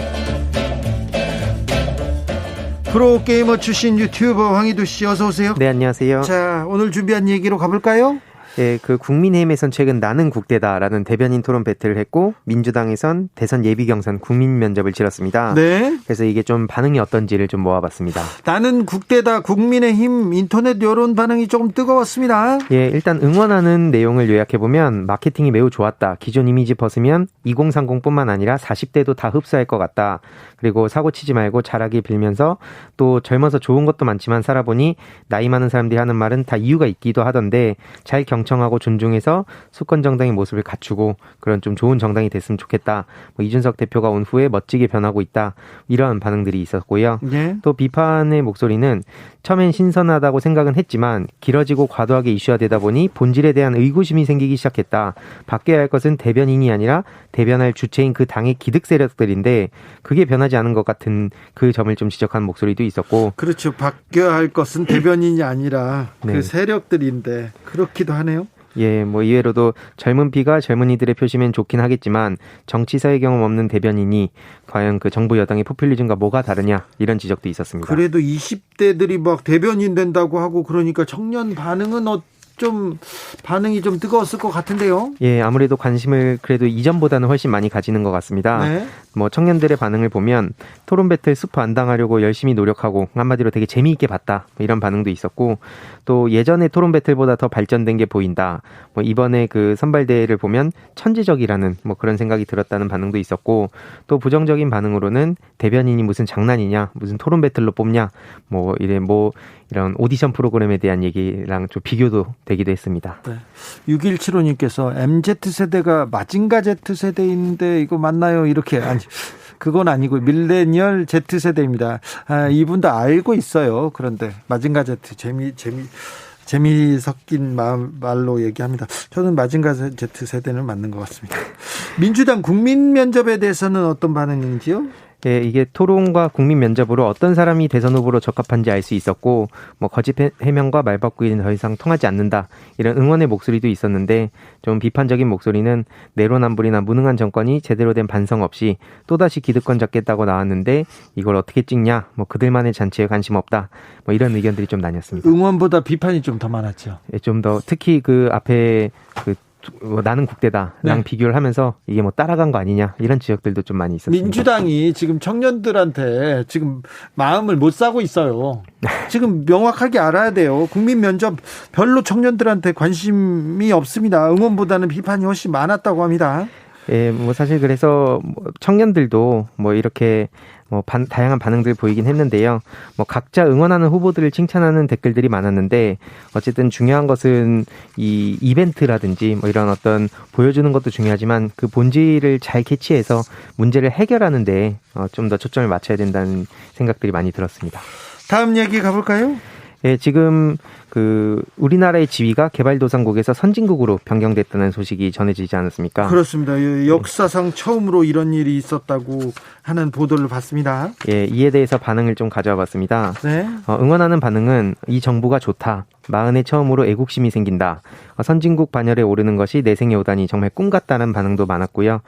Speaker 1: 프로게이머 출신 유튜버 황희두 씨 어서 오세요.
Speaker 7: 네, 안녕하세요.
Speaker 1: 자, 오늘 준비한 얘기로 가볼까요?
Speaker 7: 네, 국민의힘에선 최근 나는 국대다라는 대변인 토론 배틀을 했고 민주당에선 대선 예비 경선 국민 면접을 치렀습니다.
Speaker 1: 네.
Speaker 7: 그래서 이게 좀 반응이 어떤지를 좀 모아봤습니다.
Speaker 1: 나는 국대다 국민의힘 인터넷 여론 반응이 조금 뜨거웠습니다.
Speaker 7: 예, 일단 응원하는 내용을 요약해보면 마케팅이 매우 좋았다. 기존 이미지 벗으면 2030뿐만 아니라 40대도 다 흡수할 것 같다. 그리고 사고 치지 말고 잘하길 빌면서 또 젊어서 좋은 것도 많지만 살아보니 나이 많은 사람들이 하는 말은 다 이유가 있기도 하던데 잘 경청하고 존중해서 수권 정당의 모습을 갖추고 그런 좀 좋은 정당이 됐으면 좋겠다. 이준석 대표가 온 후에 멋지게 변하고 있다. 이런 반응들이 있었고요.
Speaker 1: 네.
Speaker 7: 또 비판의 목소리는 처음엔 신선하다고 생각은 했지만 길어지고 과도하게 이슈화되다 보니 본질에 대한 의구심이 생기기 시작했다. 바뀌어야 할 것은 대변인이 아니라 대변할 주체인 그 당의 기득 세력들인데 그게 변하지 않은 것 같은 그 점을 좀 지적하는 목소리도 있었고.
Speaker 1: 그렇죠. 바뀌어야 할 것은 대변인이 아니라
Speaker 7: 네.
Speaker 1: 그 세력들인데 그렇기도 하네요.
Speaker 7: 예, 이외로도 젊은 피가 젊은이들의 표시면 좋긴 하겠지만 정치사회 경험 없는 대변인이 과연 그 정부 여당의 포퓰리즘과 뭐가 다르냐 이런 지적도 있었습니다.
Speaker 1: 그래도 20대들이 막 대변인 된다고 하고 그러니까 청년 반응은 좀 반응이 좀 뜨거웠을 것 같은데요.
Speaker 7: 예, 아무래도 관심을 그래도 이전보다는 훨씬 많이 가지는 것 같습니다.
Speaker 1: 네.
Speaker 7: 뭐 청년들의 반응을 보면 토론 배틀 스포 안 당하려고 열심히 노력하고 한마디로 되게 재미있게 봤다, 뭐 이런 반응도 있었고, 또 예전의 토론 배틀보다 더 발전된 게 보인다. 뭐 이번에 그 선발대회를 보면 천재적이라는 뭐 그런 생각이 들었다는 반응도 있었고, 또 부정적인 반응으로는 대변인이 무슨 장난이냐, 무슨 토론 배틀로 뽑냐, 뭐 이런 오디션 프로그램에 대한 얘기랑 좀 비교도 되기도 했습니다.
Speaker 1: 네. 6175님께서 MZ세대가 마징가 Z세대인데 이거 맞나요? 이렇게. 아니, 그건 아니고 밀레니얼 Z세대입니다. 이분 다 알고 있어요. 그런데 마징가 Z 재미 섞인 말로 얘기합니다. 저는 마징가 Z세대는 맞는 것 같습니다. 민주당 국민 면접에 대해서는 어떤 반응인지요?
Speaker 7: 예, 이게 토론과 국민 면접으로 어떤 사람이 대선 후보로 적합한지 알 수 있었고, 뭐 거짓 해명과 말바꾸기는 더 이상 통하지 않는다, 이런 응원의 목소리도 있었는데, 좀 비판적인 목소리는 내로남불이나 무능한 정권이 제대로 된 반성 없이 또다시 기득권 잡겠다고 나왔는데 이걸 어떻게 찍냐, 뭐 그들만의 잔치에 관심 없다, 뭐 이런 의견들이 좀 나뉘었습니다.
Speaker 1: 응원보다 비판이 좀 더 많았죠.
Speaker 7: 예, 좀 더 특히 그 앞에 나는 국대다랑
Speaker 1: 네.
Speaker 7: 비교를 하면서 이게 뭐 따라간 거 아니냐, 이런 지적들도 좀 많이 있었습니다.
Speaker 1: 민주당이 지금 청년들한테 지금 마음을 못 사고 있어요. 지금 명확하게 알아야 돼요. 국민 면접 별로 청년들한테 관심이 없습니다. 응원보다는 비판이 훨씬 많았다고 합니다.
Speaker 7: 예, 뭐 사실 그래서 청년들도 뭐 이렇게 뭐 다양한 반응들 보이긴 했는데요. 뭐 각자 응원하는 후보들을 칭찬하는 댓글들이 많았는데, 어쨌든 중요한 것은 이 이벤트라든지 뭐 이런 어떤 보여주는 것도 중요하지만 그 본질을 잘 캐치해서 문제를 해결하는데 좀 더 초점을 맞춰야 된다는 생각들이 많이 들었습니다.
Speaker 1: 다음 얘기 가볼까요?
Speaker 7: 예, 지금 그 우리나라의 지위가 개발도상국에서 선진국으로 변경됐다는 소식이 전해지지 않았습니까?
Speaker 1: 그렇습니다. 역사상 처음으로 이런 일이 있었다고 하는 보도를 봤습니다.
Speaker 7: 예, 이에 대해서 반응을 좀 가져와 봤습니다.
Speaker 1: 네.
Speaker 7: 응원하는 반응은 이 정부가 좋다, 마흔에 처음으로 애국심이 생긴다, 선진국 반열에 오르는 것이 내 생에 오다니 정말 꿈 같다는 반응도 많았고요.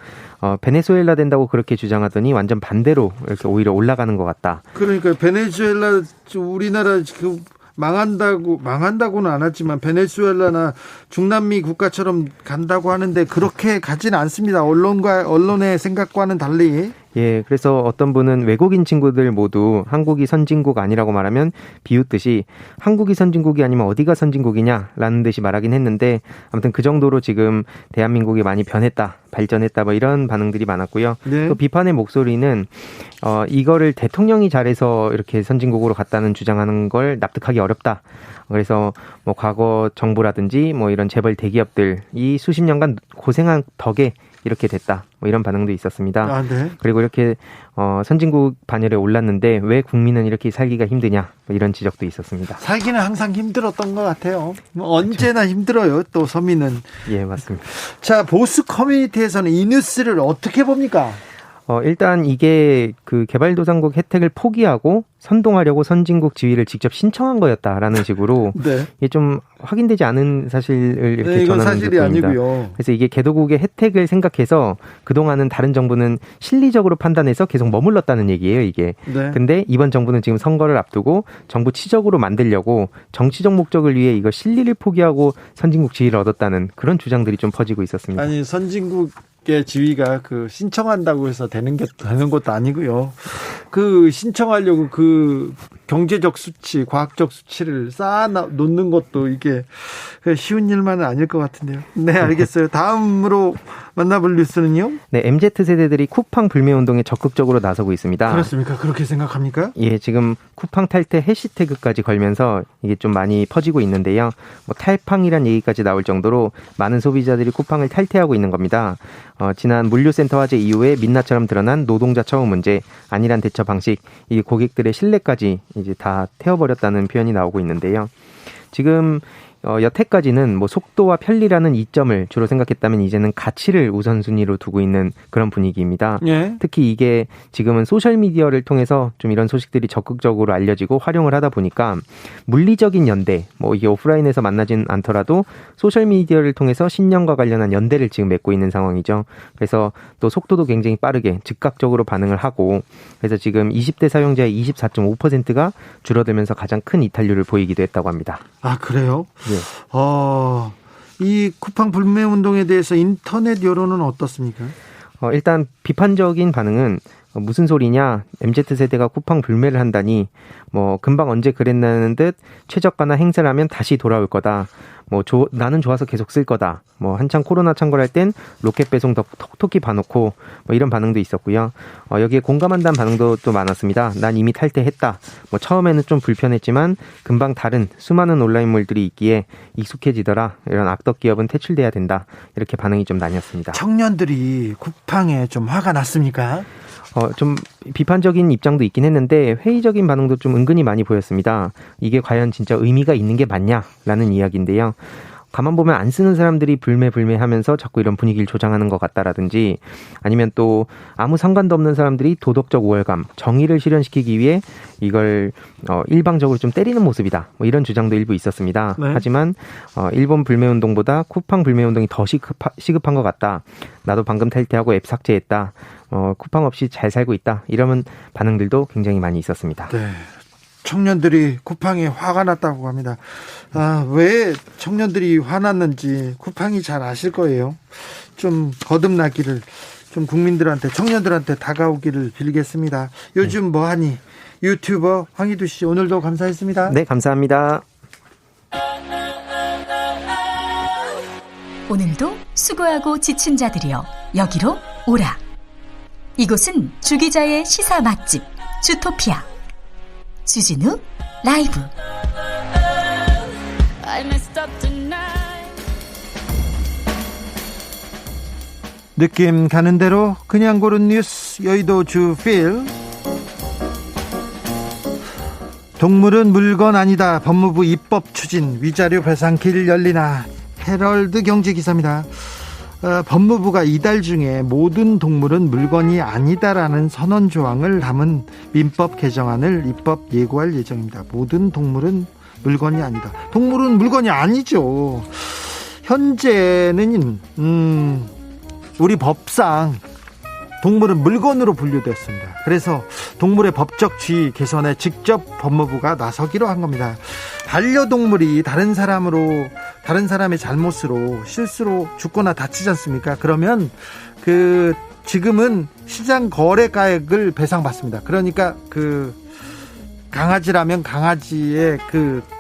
Speaker 7: 베네수엘라 된다고 그렇게 주장하더니 완전 반대로 이렇게 오히려 올라가는 것 같다.
Speaker 1: 그러니까 베네수엘라, 우리나라 지금 망한다고는 안 하지만 베네수엘라나 중남미 국가처럼 간다고 하는데 그렇게 가지는 않습니다. 언론의 생각과는 달리.
Speaker 7: 예, 그래서 어떤 분은 외국인 친구들 모두 한국이 선진국 아니라고 말하면 비웃듯이 한국이 선진국이 아니면 어디가 선진국이냐라는 듯이 말하긴 했는데, 아무튼 그 정도로 지금 대한민국이 많이 변했다, 발전했다, 뭐 이런 반응들이 많았고요.
Speaker 1: 네.
Speaker 7: 또 비판의 목소리는 이거를 대통령이 잘해서 이렇게 선진국으로 갔다는 주장하는 걸 납득하기 어렵다. 그래서 뭐 과거 정부라든지 뭐 이런 재벌 대기업들이 수십 년간 고생한 덕에 이렇게 됐다, 뭐 이런 반응도 있었습니다.
Speaker 1: 아, 네.
Speaker 7: 그리고 이렇게 선진국 반열에 올랐는데 왜 국민은 이렇게 살기가 힘드냐, 뭐 이런 지적도 있었습니다.
Speaker 1: 살기는 항상 힘들었던 것 같아요. 언제나 힘들어요. 또 서민은.
Speaker 7: 예, 맞습니다.
Speaker 1: 자, 보수 커뮤니티에서는 이 뉴스를 어떻게 봅니까?
Speaker 7: 일단 이게 그 개발도상국 혜택을 포기하고 선동하려고 선진국 지위를 직접 신청한 거였다라는 식으로
Speaker 1: 네.
Speaker 7: 이게 좀 확인되지 않은 사실을 이렇게
Speaker 1: 네, 이건
Speaker 7: 전하는
Speaker 1: 사실이
Speaker 7: 느낌입니다.
Speaker 1: 아니고요.
Speaker 7: 그래서 이게 개도국의 혜택을 생각해서 그동안은 다른 정부는 실리적으로 판단해서 계속 머물렀다는 얘기예요, 이게.
Speaker 1: 네.
Speaker 7: 근데 이번 정부는 지금 선거를 앞두고 정부 치적으로 만들려고 정치적 목적을 위해 이거 실리를 포기하고 선진국 지위를 얻었다는 그런 주장들이 좀 퍼지고 있었습니다.
Speaker 1: 아니, 선진국의 지위가 그 신청한다고 해서 되는 것도 아니고요. 그 신청하려고 그 경제적 수치, 과학적 수치를 쌓아 놓는 것도 이게 쉬운 일만은 아닐 것 같은데요. 네, 알겠어요. 다음으로 만나볼 뉴스는요?
Speaker 7: 네, MZ세대들이 쿠팡 불매 운동에 적극적으로 나서고 있습니다.
Speaker 1: 그렇습니까? 그렇게 생각합니까?
Speaker 7: 예, 지금 쿠팡 탈퇴 해시태그까지 걸면서 이게 좀 많이 퍼지고 있는데요. 뭐 탈팡이란 얘기까지 나올 정도로 많은 소비자들이 쿠팡을 탈퇴하고 있는 겁니다. 지난 물류센터 화재 이후에 민낯처럼 드러난 노동자 처우 문제, 안일한 대처 방식, 이 고객들의 신뢰까지 이제 다 태워버렸다는 표현이 나오고 있는데요. 지금 여태까지는 뭐 속도와 편리라는 이점을 주로 생각했다면 이제는 가치를 우선순위로 두고 있는 그런 분위기입니다.
Speaker 1: 예.
Speaker 7: 특히 이게 지금은 소셜미디어를 통해서 좀 이런 소식들이 적극적으로 알려지고 활용을 하다 보니까 물리적인 연대, 뭐 이게 오프라인에서 만나진 않더라도 소셜미디어를 통해서 신념과 관련한 연대를 지금 맺고 있는 상황이죠. 그래서 또 속도도 굉장히 빠르게 즉각적으로 반응을 하고, 그래서 지금 20대 사용자의 24.5%가 줄어들면서 가장 큰 이탈률을 보이기도 했다고 합니다.
Speaker 1: 아, 그래요? 이 쿠팡 불매 운동에 대해서 인터넷 여론은 어떻습니까?
Speaker 7: 일단 비판적인 반응은 무슨 소리냐, MZ세대가 쿠팡 불매를 한다니, 금방 언제 그랬나는 듯 최저가나 행사를 하면 다시 돌아올 거다. 나는 좋아서 계속 쓸 거다. 한창 코로나 창궐할 땐 로켓 배송 톡톡히 봐놓고, 이런 반응도 있었고요. 여기에 공감한다는 반응도 또 많았습니다. 난 이미 탈퇴했다. 처음에는 좀 불편했지만 금방 다른 수많은 온라인몰들이 있기에 익숙해지더라. 이런 악덕 기업은 퇴출돼야 된다. 이렇게 반응이 좀 나뉘었습니다.
Speaker 1: 청년들이 쿠팡에 좀 화가 났습니까?
Speaker 7: 좀 비판적인 입장도 있긴 했는데 회의적인 반응도 좀 은근히 많이 보였습니다. 이게 과연 진짜 의미가 있는 게 맞냐라는 이야기인데요. 가만 보면 안 쓰는 사람들이 불매 하면서 자꾸 이런 분위기를 조장하는 것 같다라든지, 아니면 또 아무 상관도 없는 사람들이 도덕적 우월감, 정의를 실현시키기 위해 이걸 일방적으로 좀 때리는 모습이다. 이런 주장도 일부 있었습니다.
Speaker 1: 네.
Speaker 7: 하지만 일본 불매운동보다 쿠팡 불매운동이 더 시급한 것 같다. 나도 방금 탈퇴하고 앱 삭제했다. 쿠팡 없이 잘 살고 있다. 이런 반응들도 굉장히 많이 있었습니다.
Speaker 1: 네. 청년들이 쿠팡에 화가 났다고 합니다. 왜 청년들이 화났는지 쿠팡이 잘 아실 거예요. 좀 거듭나기를, 좀 국민들한테, 청년들한테 다가오기를 빌겠습니다. 요즘 뭐하니? 유튜버 황희두 씨, 오늘도 감사했습니다.
Speaker 7: 네, 감사합니다.
Speaker 2: 오늘도 수고하고 지친 자들이여 여기로 오라. 이곳은 주기자의 시사 맛집 주토피아 주진우 라이브.
Speaker 1: 느낌 가는 대로 그냥 고른 뉴스, 여의도 주필. 동물은 물건 아니다. 법무부 입법 추진, 위자료 배상길 열리나. 헤럴드 경제 기사입니다. 법무부가 이달 중에 모든 동물은 물건이 아니다라는 선언 조항을 담은 민법 개정안을 입법 예고할 예정입니다. 모든 동물은 물건이 아니다. 동물은 물건이 아니죠. 현재는 우리 법상 동물은 물건으로 분류됐습니다. 그래서 동물의 법적 지위 개선에 직접 법무부가 나서기로 한 겁니다. 반려동물이 다른 사람의 잘못으로, 실수로 죽거나 다치지 않습니까? 그러면 지금은 시장 거래가액을 배상받습니다. 그러니까 강아지라면 강아지의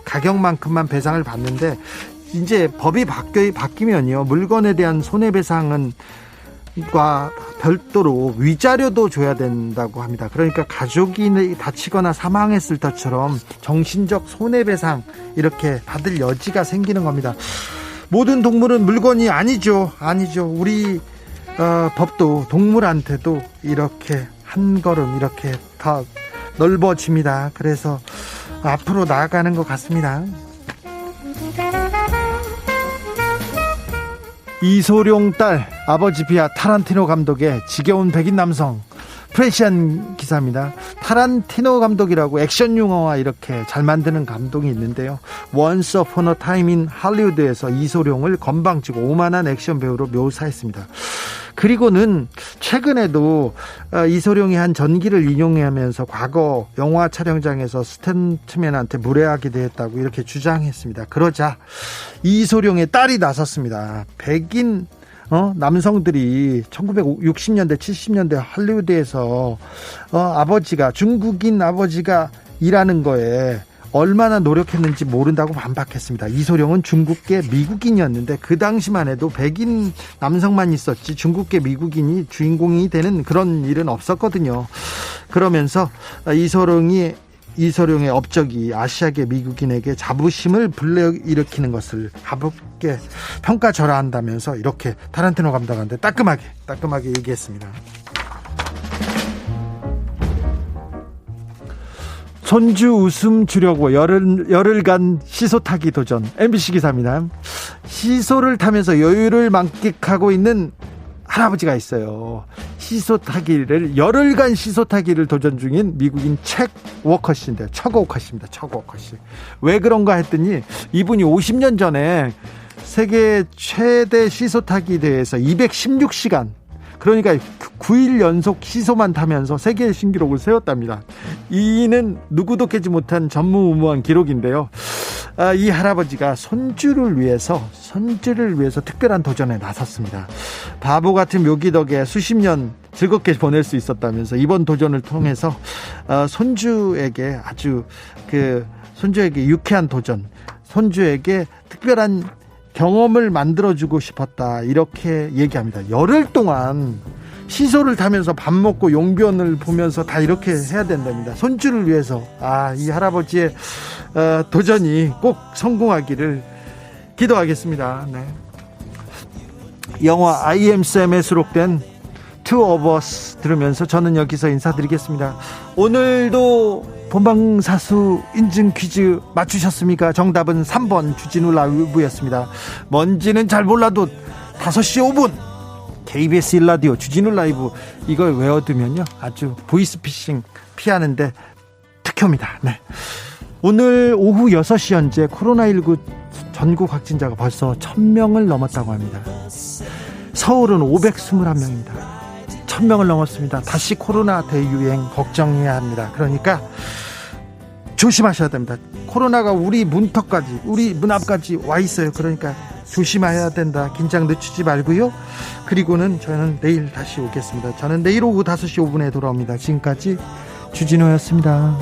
Speaker 1: 가격만큼만 배상을 받는데, 이제 법이 바뀌면요, 물건에 대한 손해배상은 과 별도로 위자료도 줘야 된다고 합니다. 그러니까 가족이 다치거나 사망했을 때처럼 정신적 손해배상 이렇게 받을 여지가 생기는 겁니다. 모든 동물은 물건이 아니죠. 우리 법도 동물한테도 이렇게 한 걸음 이렇게 더 넓어집니다. 그래서 앞으로 나아가는 것 같습니다. 이소룡 딸, 아버지 비하 타란티노 감독의 지겨운 백인 남성, 프레시안 기사입니다. 타란티노 감독이라고 액션 영화 이렇게 잘 만드는 감독이 있는데요. Once Upon a Time in Hollywood에서 이소룡을 건방지고 오만한 액션 배우로 묘사했습니다. 그리고는 최근에도 이소룡이 한 전기를 인용하면서 과거 영화 촬영장에서 스탠트맨한테 무례하게 대했다고 이렇게 주장했습니다. 그러자 이소룡의 딸이 나섰습니다. 백인 남성들이 1960년대 70년대 할리우드에서 아버지가, 중국인 아버지가 일하는 거에 얼마나 노력했는지 모른다고 반박했습니다. 이소룡은 중국계 미국인이었는데 그 당시만 해도 백인 남성만 있었지 중국계 미국인이 주인공이 되는 그런 일은 없었거든요. 그러면서 이소룡의 업적이 아시아계 미국인에게 자부심을 불러일으키는 것을 가볍게 평가절하한다면서 이렇게 타란티노 감독한테 따끔하게 얘기했습니다. 손주 웃음 주려고 열흘간 시소 타기 도전. MBC 기사입니다. 시소를 타면서 여유를 만끽하고 있는 할아버지가 있어요. 열흘간 시소 타기를 도전 중인 미국인 척 워커씨인데, 척 워커씨입니다. 왜 그런가 했더니 이분이 50년 전에 세계 최대 시소 타기 대회에서 216시간, 그러니까 9일 연속 시소만 타면서 세계 신기록을 세웠답니다. 이는 누구도 깨지 못한 전무후무한 기록인데요. 이 할아버지가 손주를 위해서 특별한 도전에 나섰습니다. 바보 같은 묘기 덕에 수십 년 즐겁게 보낼 수 있었다면서 이번 도전을 통해서 손주에게 손주에게 유쾌한 도전, 손주에게 특별한 경험을 만들어주고 싶었다, 이렇게 얘기합니다. 열흘 동안 시소를 타면서 밥 먹고 용변을 보면서 다 이렇게 해야 된답니다. 손주를 위해서. 이 할아버지의 도전이 꼭 성공하기를 기도하겠습니다. 네. 영화 I am Sam에 수록된 Two of Us 들으면서 저는 여기서 인사드리겠습니다. 오늘도 본방사수 인증 퀴즈 맞추셨습니까? 정답은 3번 주진우 라이브였습니다. 뭔지는 잘 몰라도 5시 5분 KBS 1라디오 주진우 라이브, 이걸 외워두면요 아주 보이스피싱 피하는데 특효입니다. 네. 오늘 오후 6시 현재 코로나19 전국 확진자가 벌써 1000명을 넘었다고 합니다. 서울은 521명입니다. 1000명을 넘었습니다. 다시 코로나 대유행 걱정해야 합니다. 그러니까 조심하셔야 됩니다. 코로나가 우리 문턱까지, 우리 문 앞까지 와 있어요. 그러니까 조심해야 된다. 긴장 늦추지 말고요. 그리고는 저는 내일 다시 오겠습니다. 저는 내일 오후 5시 5분에 돌아옵니다. 지금까지 주진우였습니다.